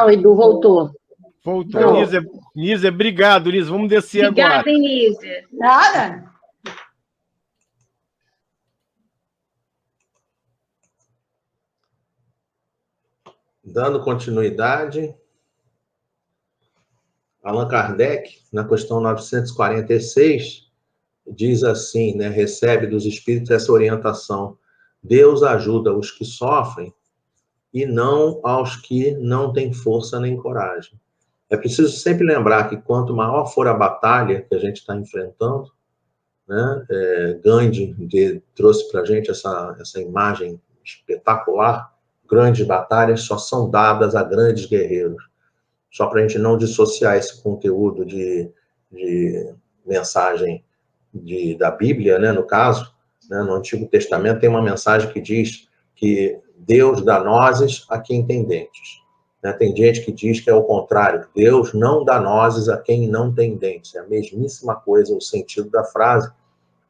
O Edu voltou. Voltou. Nísia, obrigado, Nísia. Vamos descer agora. Obrigada, Nísia. Nada. Dando continuidade, Allan Kardec, na questão 946, diz assim, né, recebe dos espíritos essa orientação: Deus ajuda os que sofrem e não aos que não têm força nem coragem. É preciso sempre lembrar que quanto maior for a batalha que a gente está enfrentando, né, Gandhi trouxe para a gente essa imagem espetacular, grandes batalhas só são dadas a grandes guerreiros. Só para a gente não dissociar esse conteúdo de mensagem da Bíblia, né, no caso, né, no Antigo Testamento tem uma mensagem que diz que Deus dá nozes a quem tem dentes. Né? Tem gente que diz que é o contrário, Deus não dá nozes a quem não tem dentes. É a mesmíssima coisa, o sentido da frase,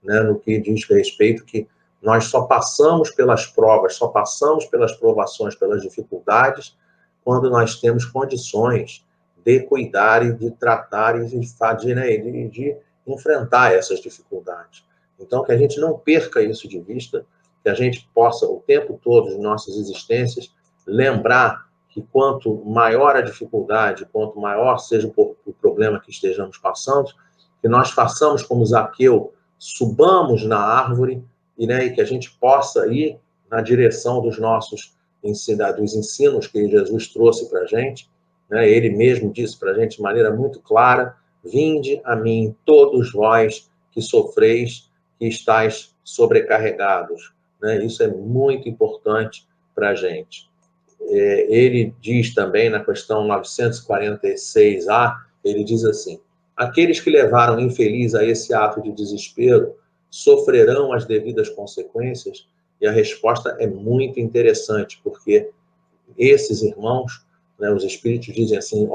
né, no que diz respeito que nós só passamos pelas provas, só passamos pelas provações, pelas dificuldades, quando nós temos condições de cuidar e de tratar e de enfrentar essas dificuldades. Então, que a gente não perca isso de vista, que a gente possa, o tempo todo de nossas existências, lembrar que quanto maior a dificuldade, quanto maior seja o problema que estejamos passando, que nós façamos como Zaqueu, subamos na árvore e que a gente possa ir na direção dos ensinos que Jesus trouxe para a gente. Né? Ele mesmo disse para a gente de maneira muito clara: vinde a mim todos vós que sofreis, que estáis sobrecarregados. Né? Isso é muito importante para a gente. Ele diz também na questão 946A, ele diz assim: aqueles que levaram infeliz a esse ato de desespero sofrerão as devidas consequências? E a resposta é muito interessante, porque esses irmãos, né, os espíritos dizem assim: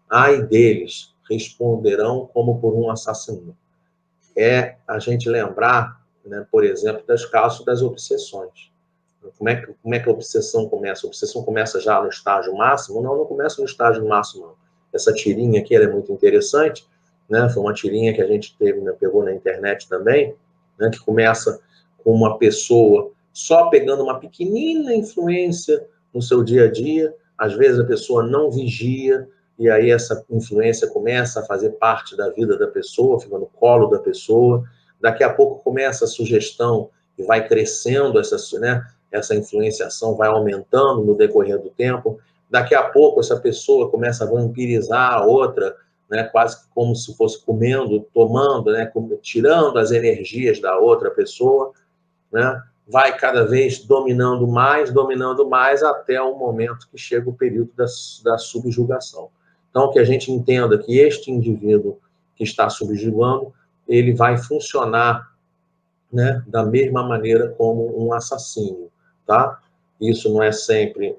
ai deles, responderão como por um assassino. É a gente lembrar, né, por exemplo, das causas das obsessões. Como é que a obsessão começa? A obsessão começa já no estágio máximo? Não começa no estágio máximo, não. Essa tirinha aqui ela é muito interessante, né? Foi uma tirinha que a gente pegou na internet também, né? Que começa com uma pessoa só pegando uma pequenina influência no seu dia a dia. Às vezes a pessoa não vigia, e aí essa influência começa a fazer parte da vida da pessoa, fica no colo da pessoa. Daqui a pouco começa a sugestão e vai crescendo essa influenciação, vai aumentando no decorrer do tempo. Daqui a pouco essa pessoa começa a vampirizar a outra, né, quase que como se fosse comendo, tomando, né, tirando as energias da outra pessoa, né, vai cada vez dominando mais, até o momento que chega o período da subjugação. Então, que a gente entenda que este indivíduo que está subjugando, ele vai funcionar, né, da mesma maneira como um assassino, tá? Isso não é sempre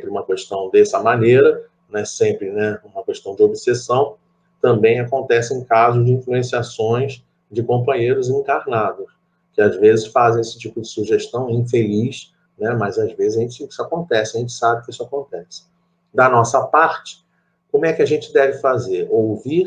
uma questão dessa maneira, não é sempre, né, uma questão de obsessão. Também acontece em casos de influenciações de companheiros encarnados, que às vezes fazem esse tipo de sugestão infeliz, né, mas às vezes isso acontece, a gente sabe que isso acontece. Da nossa parte, como é que a gente deve fazer? Ouvir,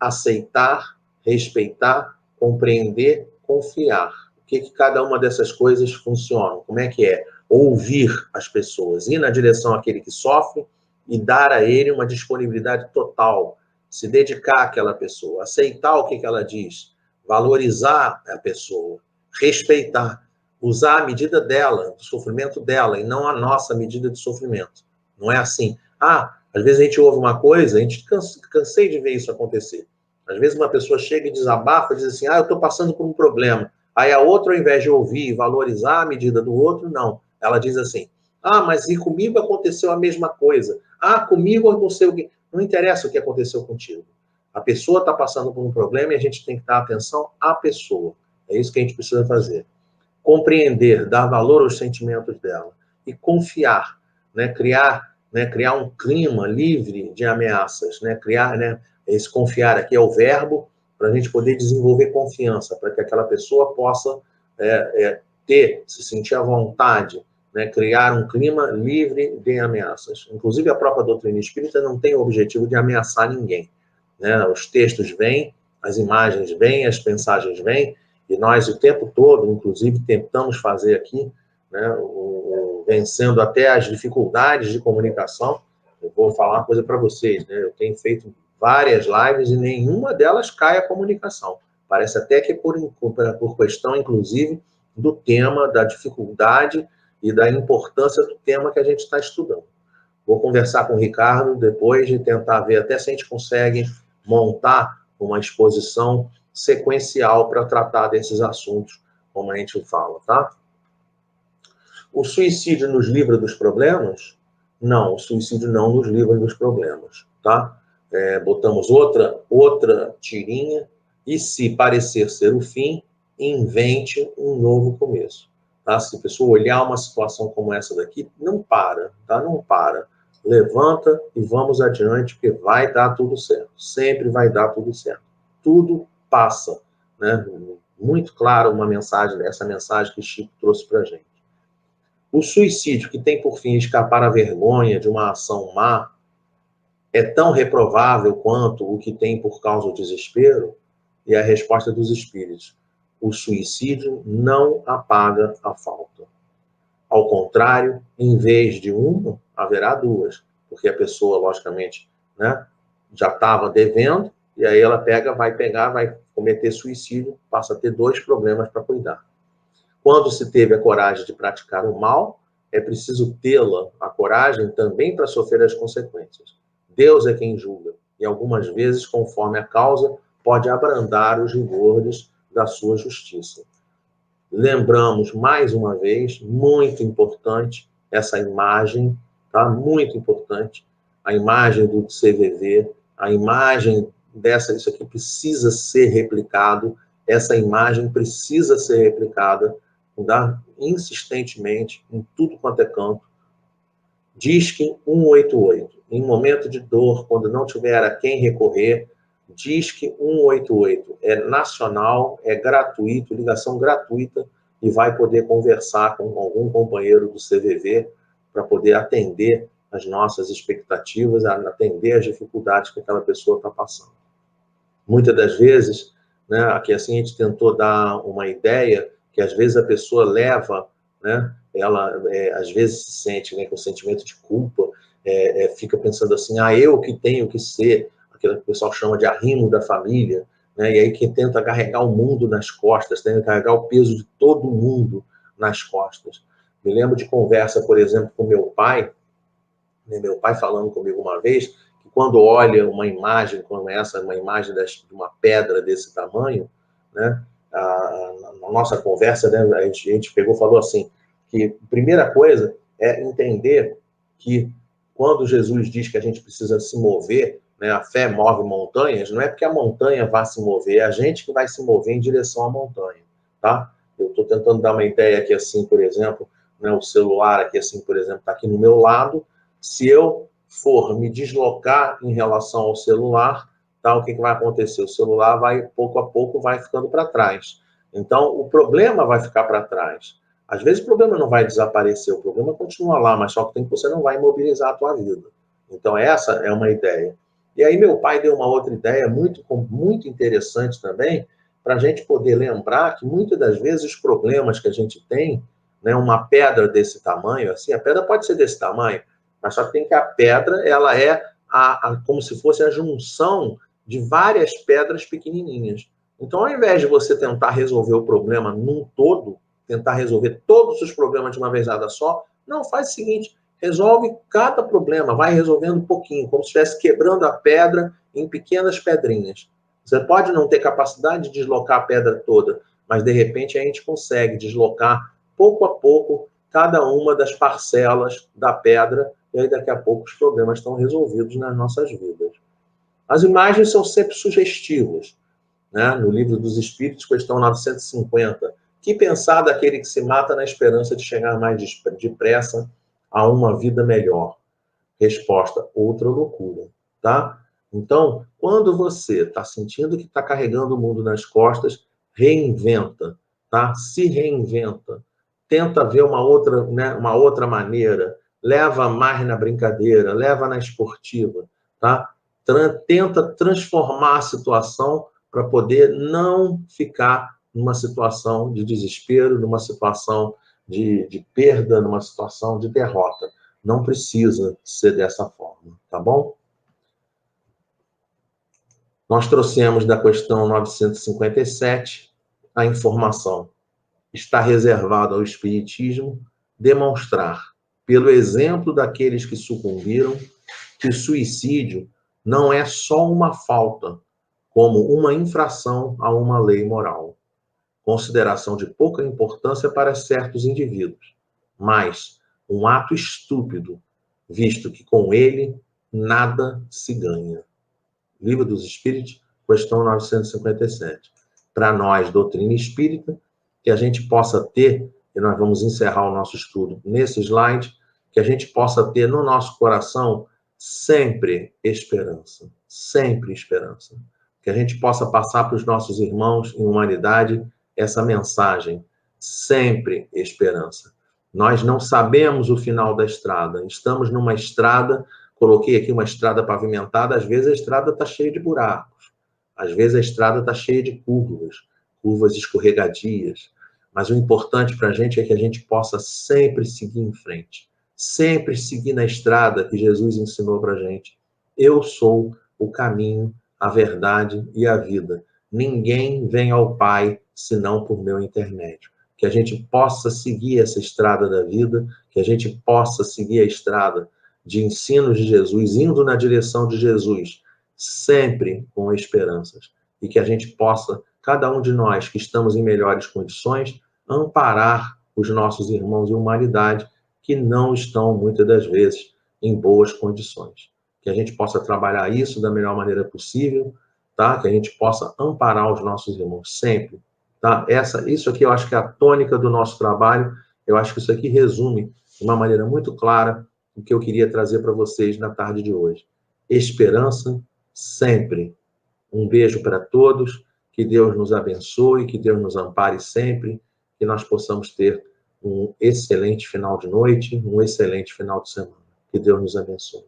aceitar, respeitar, compreender, confiar. O que cada uma dessas coisas funciona? Como é que é? Ouvir as pessoas, ir na direção àquele que sofre e dar a ele uma disponibilidade total, se dedicar àquela pessoa, aceitar o que ela diz, valorizar a pessoa, respeitar, usar a medida dela, do sofrimento dela, e não a nossa medida de sofrimento. Não é assim. Às vezes a gente ouve uma coisa, a gente cansei de ver isso acontecer. Às vezes uma pessoa chega e desabafa, diz assim: eu estou passando por um problema. Aí a outra, ao invés de ouvir e valorizar a medida do outro, não. Ela diz assim: mas e comigo aconteceu a mesma coisa. Comigo eu não sei o que. Não interessa o que aconteceu contigo. A pessoa está passando por um problema e a gente tem que dar atenção à pessoa. É isso que a gente precisa fazer. Compreender, dar valor aos sentimentos dela. E confiar, né? Criar um clima livre de ameaças. Né? Esse confiar aqui é o verbo, para a gente poder desenvolver confiança, para que aquela pessoa possa se sentir à vontade, né? Criar um clima livre de ameaças. Inclusive, a própria doutrina espírita não tem o objetivo de ameaçar ninguém. Né? Os textos vêm, as imagens vêm, as mensagens vêm, e nós o tempo todo, inclusive, tentamos fazer aqui, né, vencendo até as dificuldades de comunicação. Eu vou falar uma coisa para vocês, né? Eu tenho feito várias lives e nenhuma delas cai a comunicação. Parece até que por questão, inclusive, do tema, da dificuldade e da importância do tema que a gente está estudando. Vou conversar com o Ricardo depois de tentar ver até se a gente consegue montar uma exposição sequencial para tratar desses assuntos, como a gente fala, tá? O suicídio nos livra dos problemas? Não, o suicídio não nos livra dos problemas, tá? Botamos outra tirinha, e se parecer ser o fim, invente um novo começo, tá? Se a pessoa olhar uma situação como essa daqui, não para, tá? Não para. Levanta e vamos adiante, porque vai dar tudo certo. Sempre vai dar tudo certo. Tudo passa, né? Muito claro essa mensagem que Chico trouxe para a gente. O suicídio, que tem por fim escapar à vergonha de uma ação má, é tão reprovável quanto o que tem por causa do desespero? E a resposta dos espíritos: o suicídio não apaga a falta. Ao contrário, em vez de uma, haverá duas, porque a pessoa, logicamente, né, já estava devendo, e aí ela vai cometer suicídio, passa a ter dois problemas para cuidar. Quando se teve a coragem de praticar o mal, é preciso tê-la, a coragem, também para sofrer as consequências. Deus é quem julga, e algumas vezes, conforme a causa, pode abrandar os rigores da sua justiça. Lembramos, mais uma vez, muito importante, essa imagem, tá? Muito importante, a imagem do CVV, a imagem isso aqui precisa ser replicado, essa imagem precisa ser replicada, tá? Insistentemente, em tudo quanto é canto. Disque 188. Em momento de dor, quando não tiver a quem recorrer, Disque 188. É nacional, é gratuito, ligação gratuita, e vai poder conversar com algum companheiro do CVV para poder atender as nossas expectativas, atender as dificuldades que aquela pessoa está passando. Muitas das vezes, né, aqui assim a gente tentou dar uma ideia que às vezes a pessoa leva, né, ela às vezes se sente, né, com sentimento de culpa, fica pensando assim, eu que tenho que ser, aquilo que o pessoal chama de arrimo da família, né, e aí que tenta carregar o mundo nas costas, tenta carregar o peso de todo mundo nas costas. Me lembro de conversa, por exemplo, com meu pai, né, meu pai falando comigo uma vez, que quando olha uma imagem como essa, uma imagem de uma pedra desse tamanho, né, na nossa conversa, né, a gente pegou e falou assim, que a primeira coisa é entender que quando Jesus diz que a gente precisa se mover, né, a fé move montanhas, não é porque a montanha vai se mover, é a gente que vai se mover em direção à montanha, tá? Eu estou tentando dar uma ideia aqui assim, por exemplo, né, o celular aqui assim, por exemplo, está aqui no meu lado. Se eu for me deslocar em relação ao celular, tá, o que vai acontecer? O celular vai, pouco a pouco, vai ficando para trás. Então, o problema vai ficar para trás. Às vezes o problema não vai desaparecer, o problema continua lá, mas só que você não vai imobilizar a tua vida. Então, essa é uma ideia. E aí meu pai deu uma outra ideia muito interessante também, para a gente poder lembrar que muitas das vezes os problemas que a gente tem, né, uma pedra desse tamanho, assim, a pedra pode ser desse tamanho, mas só que tem que a pedra, ela é como se fosse a junção de várias pedras pequenininhas. Então, ao invés de você tentar resolver o problema num todo, tentar resolver todos os problemas de uma vezada só, não, faz o seguinte, resolve cada problema, vai resolvendo um pouquinho, como se estivesse quebrando a pedra em pequenas pedrinhas. Você pode não ter capacidade de deslocar a pedra toda, mas de repente a gente consegue deslocar pouco a pouco cada uma das parcelas da pedra, e aí daqui a pouco os problemas estão resolvidos nas nossas vidas. As imagens são sempre sugestivas, né? No Livro dos Espíritos, questão 950, que pensar daquele que se mata na esperança de chegar mais depressa a uma vida melhor? Resposta, outra loucura, tá? Então, quando você está sentindo que está carregando o mundo nas costas, reinventa, tá? Se reinventa. Tenta ver uma outra, né, uma outra maneira. Leva mais na brincadeira, leva na esportiva, tá? Tenta transformar a situação para poder não ficar numa situação de desespero, numa situação de perda, numa situação de derrota. Não precisa ser dessa forma, tá bom? Nós trouxemos da questão 957 a informação. Está reservado ao Espiritismo demonstrar, pelo exemplo daqueles que sucumbiram, que suicídio não é só uma falta, como uma infração a uma lei moral, consideração de pouca importância para certos indivíduos, mas um ato estúpido, visto que com ele nada se ganha. Livro dos Espíritos, questão 957. Para nós, doutrina espírita, que a gente possa ter, e nós vamos encerrar o nosso estudo nesse slide, que a gente possa ter no nosso coração sempre esperança, sempre esperança. Que a gente possa passar para os nossos irmãos em humanidade essa mensagem, sempre esperança. Nós não sabemos o final da estrada, estamos numa estrada, coloquei aqui uma estrada pavimentada, às vezes a estrada está cheia de buracos, às vezes a estrada está cheia de curvas escorregadias, mas o importante para a gente é que a gente possa sempre seguir em frente, sempre seguir na estrada que Jesus ensinou para a gente. Eu sou o caminho, a verdade e a vida. Ninguém vem ao Pai senão por meu intermédio. Que a gente possa seguir essa estrada da vida, que a gente possa seguir a estrada de ensinos de Jesus, indo na direção de Jesus, sempre com esperanças. E que a gente possa, cada um de nós que estamos em melhores condições, amparar os nossos irmãos em humanidade que não estão, muitas das vezes, em boas condições. Que a gente possa trabalhar isso da melhor maneira possível, tá? Que a gente possa amparar os nossos irmãos sempre, tá? Isso aqui eu acho que é a tônica do nosso trabalho, eu acho que isso aqui resume de uma maneira muito clara o que eu queria trazer para vocês na tarde de hoje. Esperança sempre. Um beijo para todos, que Deus nos abençoe, que Deus nos ampare sempre, que nós possamos ter um excelente final de noite, um excelente final de semana. Que Deus nos abençoe.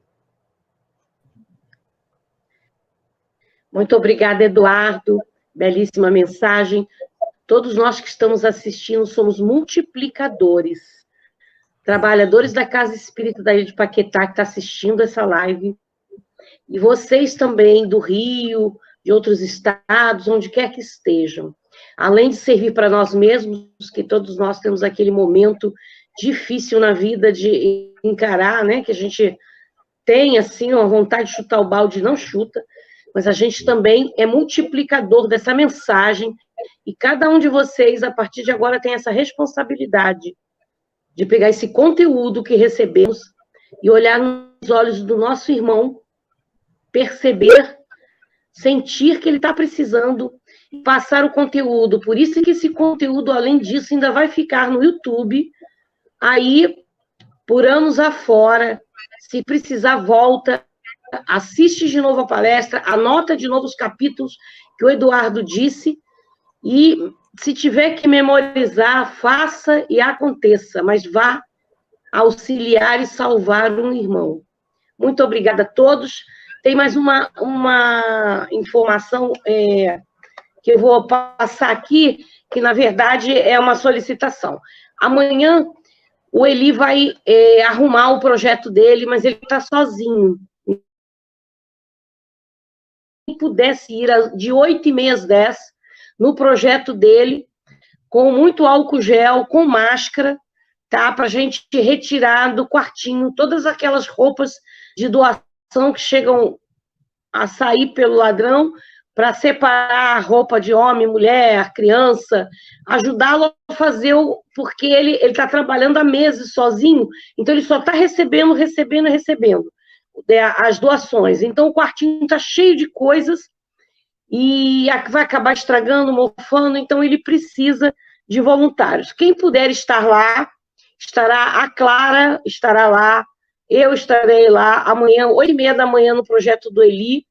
Muito obrigada, Eduardo. Belíssima mensagem. Todos nós que estamos assistindo somos multiplicadores. Trabalhadores da Casa Espírita da Ilha de Paquetá que está assistindo essa live. E vocês também, do Rio, de outros estados, onde quer que estejam. Além de servir para nós mesmos, que todos nós temos aquele momento difícil na vida de encarar, né? Que a gente tem, assim, uma vontade de chutar o balde e não chuta, mas a gente também é multiplicador dessa mensagem, e cada um de vocês, a partir de agora, tem essa responsabilidade de pegar esse conteúdo que recebemos e olhar nos olhos do nosso irmão, perceber, sentir que ele está precisando e passar o conteúdo. Por isso que esse conteúdo, além disso, ainda vai ficar no YouTube, aí, por anos afora, se precisar, volta, assiste de novo a palestra, anota de novo os capítulos que o Eduardo disse, e se tiver que memorizar, faça e aconteça, mas vá auxiliar e salvar um irmão. Muito obrigada a todos. Tem mais uma informação que eu vou passar aqui, que, na verdade, é uma solicitação. Amanhã, o Eli vai arrumar o projeto dele, mas ele está sozinho. Quem pudesse ir de 8h30 às 10h, no projeto dele, com muito álcool gel, com máscara, tá? Para a gente retirar do quartinho todas aquelas roupas de doação que chegam a sair pelo ladrão, para separar a roupa de homem, mulher, criança, ajudá-lo a fazer, porque ele está trabalhando há meses sozinho, então ele só está recebendo as doações. Então o quartinho está cheio de coisas, e vai acabar estragando, mofando, então ele precisa de voluntários. Quem puder estar lá, estará a Clara, estará lá, eu estarei lá amanhã, 8h30 no projeto do Eli,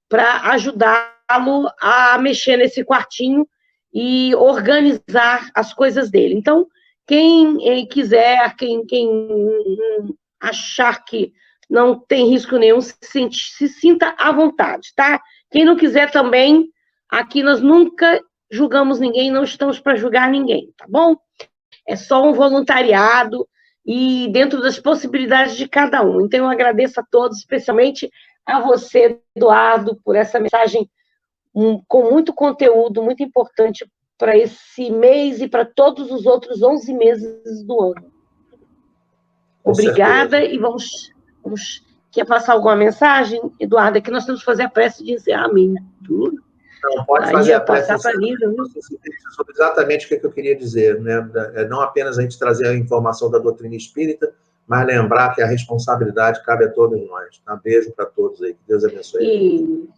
para ajudá-lo a mexer nesse quartinho e organizar as coisas dele. Então, quem quiser, quem achar que não tem risco nenhum, se sinta à vontade, tá? Quem não quiser também, aqui nós nunca julgamos ninguém, não estamos para julgar ninguém, tá bom? É só um voluntariado e dentro das possibilidades de cada um. Então, eu agradeço a todos, especialmente a você, Eduardo, por essa mensagem com muito conteúdo, muito importante para esse mês e para todos os outros 11 meses do ano. Obrigada, e vamos... Quer passar alguma mensagem, Eduardo? É que nós temos que fazer a prece de encerramento. Não, pode Aí fazer ia a prece passar para Lisa, né? sobre exatamente o que eu queria dizer, né? Não apenas a gente trazer a informação da doutrina espírita, mas lembrar que a responsabilidade cabe a todos nós. Tá? Beijo para todos aí. Que Deus abençoe. E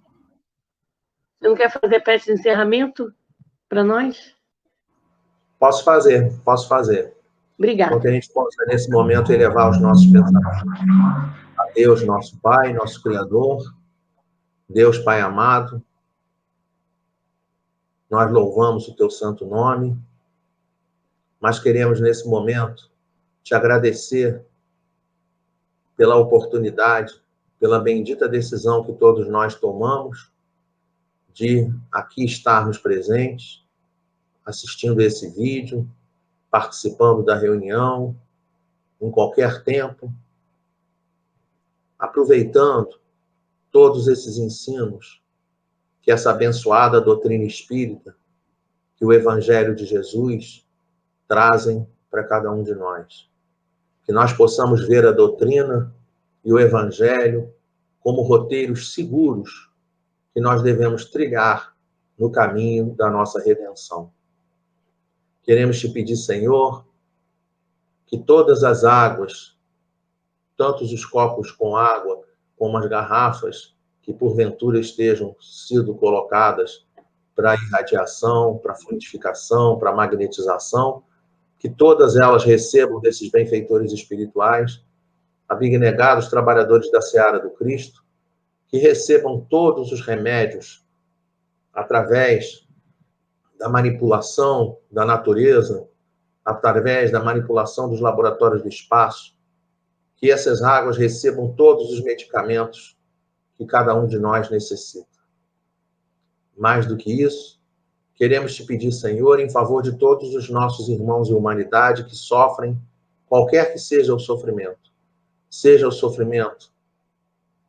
você não quer fazer prece de encerramento para nós? Posso fazer. Obrigada. Então, que a gente possa, nesse momento, elevar os nossos pensamentos a Deus, nosso Pai, nosso Criador, Deus Pai amado. Nós louvamos o teu santo nome, mas queremos, nesse momento, te agradecer pela oportunidade, pela bendita decisão que todos nós tomamos de aqui estarmos presentes, assistindo esse vídeo, participando da reunião, em qualquer tempo, aproveitando todos esses ensinos que essa abençoada doutrina espírita, que o Evangelho de Jesus trazem para cada um de nós. Que nós possamos ver a doutrina e o Evangelho como roteiros seguros que nós devemos trilhar no caminho da nossa redenção. Queremos te pedir, Senhor, que todas as águas, tanto os copos com água, como as garrafas que porventura estejam sido colocadas para irradiação, para fluidificação, para magnetização, que todas elas recebam desses benfeitores espirituais, abnegados trabalhadores da seara do Cristo, que recebam todos os remédios através da manipulação da natureza, através da manipulação dos laboratórios do espaço, que essas águas recebam todos os medicamentos que cada um de nós necessita. Mais do que isso, queremos te pedir, Senhor, em favor de todos os nossos irmãos e humanidade que sofrem, qualquer que seja o sofrimento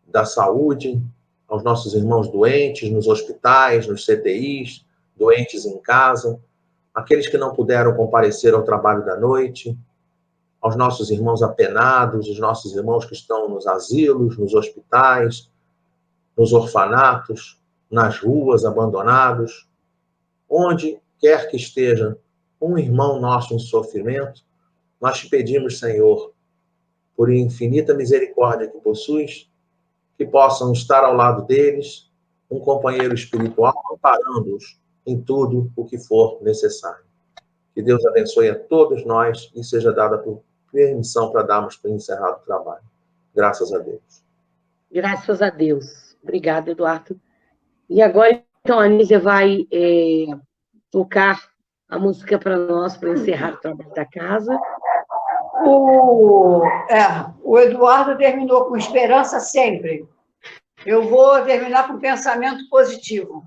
da saúde, aos nossos irmãos doentes nos hospitais, nos CTIs, doentes em casa, aqueles que não puderam comparecer ao trabalho da noite, aos nossos irmãos apenados, os nossos irmãos que estão nos asilos, nos hospitais, nos orfanatos, nas ruas, abandonados, onde quer que esteja um irmão nosso em sofrimento, nós te pedimos, Senhor, por infinita misericórdia que possuis, que possam estar ao lado deles, um companheiro espiritual, amparando-os em tudo o que for necessário. Que Deus abençoe a todos nós e seja dada por permissão para darmos por encerrado o trabalho. Graças a Deus. Graças a Deus. Obrigada, Eduardo. E agora, então, a Anísia vai tocar a música para nós, para encerrar o trabalho da casa. O Eduardo terminou com esperança sempre. Eu vou terminar com pensamento positivo.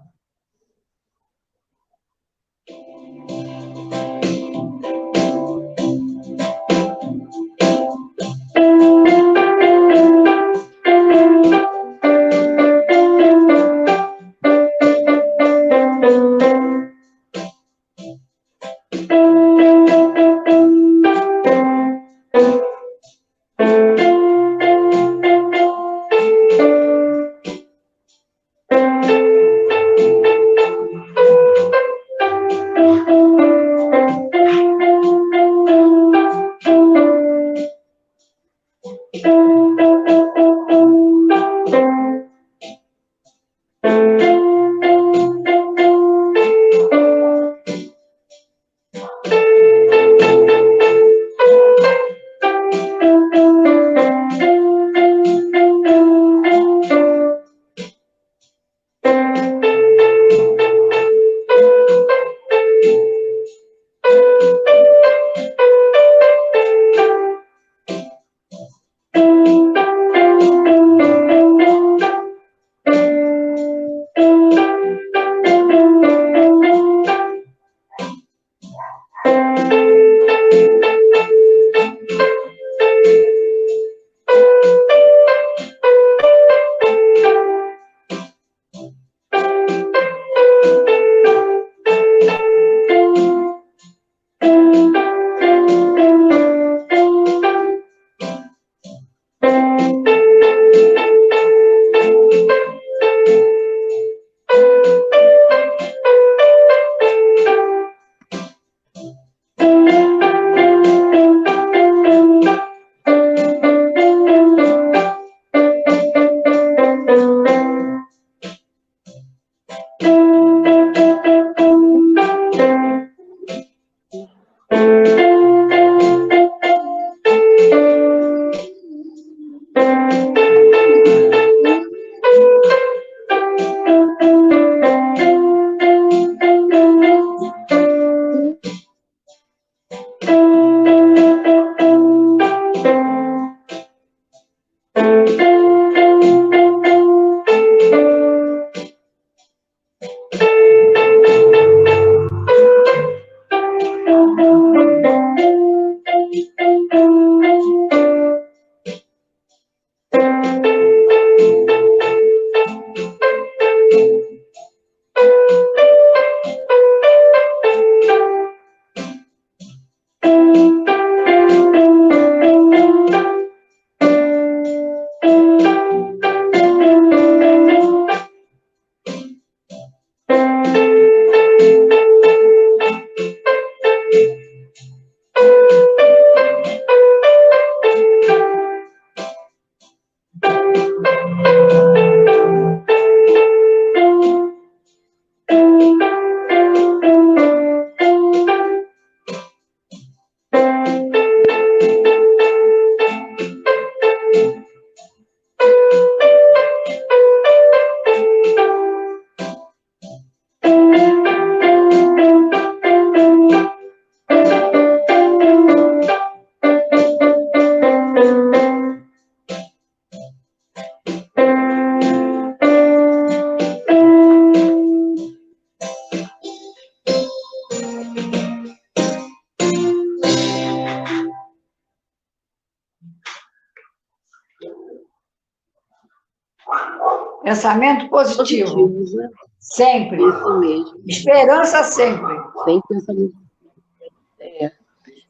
Pensamento positivo. Positivos, né? Sempre. Isso mesmo. Esperança sempre. Sem pensamento.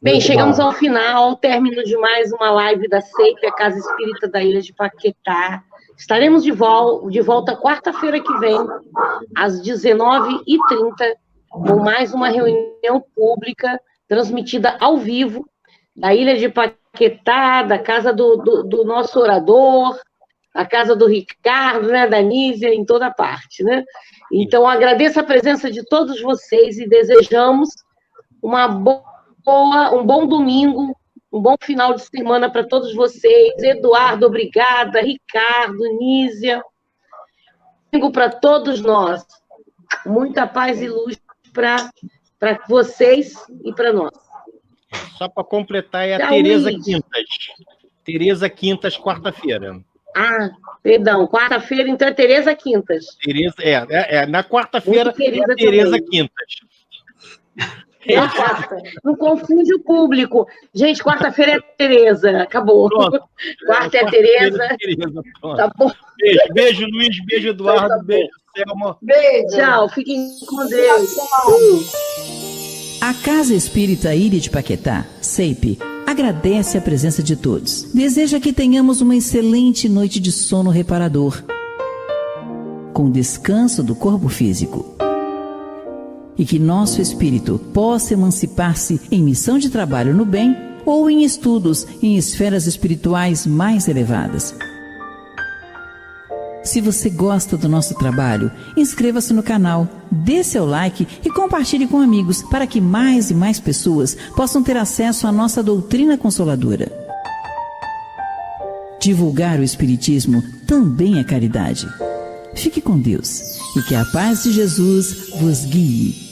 Bem, Muito chegamos bom. ao final, ao término de mais uma live da SEIP, a Casa Espírita da Ilha de Paquetá. Estaremos de volta quarta-feira que vem, às 19h30, com mais uma reunião pública, transmitida ao vivo, da Ilha de Paquetá, da casa do nosso orador, a casa do Ricardo, né, da Nízia, em toda parte, né? Então, agradeço a presença de todos vocês e desejamos um bom domingo, um bom final de semana para todos vocês. Eduardo, obrigada. Ricardo, Nízia. Domingo para todos nós. Muita paz e luz para vocês e para nós. Só para completar, é a Tchau, Tereza Luiz. Quintas. Tereza Quintas, quarta-feira. Ah, perdão, quarta-feira, então é Tereza Quintas. Tereza, na quarta-feira Muito querida é a Tereza também. Quintas. Na quarta. Não confunde o público. Gente, quarta-feira é Tereza. Acabou. Pronto. Quarta é Quarta-feira Tereza. Tereza, pronto. Tá bom. Beijo, Luiz, beijo, Eduardo, Tá bom. beijo, Selma. Beijo. Tchau, fiquem com Deus. A Casa Espírita Ilha de Paquetá, SEIP, agradece a presença de todos. Deseja que tenhamos uma excelente noite de sono reparador, com descanso do corpo físico. E que nosso espírito possa emancipar-se em missão de trabalho no bem ou em estudos em esferas espirituais mais elevadas. Se você gosta do nosso trabalho, inscreva-se no canal, dê seu like e compartilhe com amigos para que mais e mais pessoas possam ter acesso à nossa doutrina consoladora. Divulgar o Espiritismo também é caridade. Fique com Deus e que a paz de Jesus vos guie.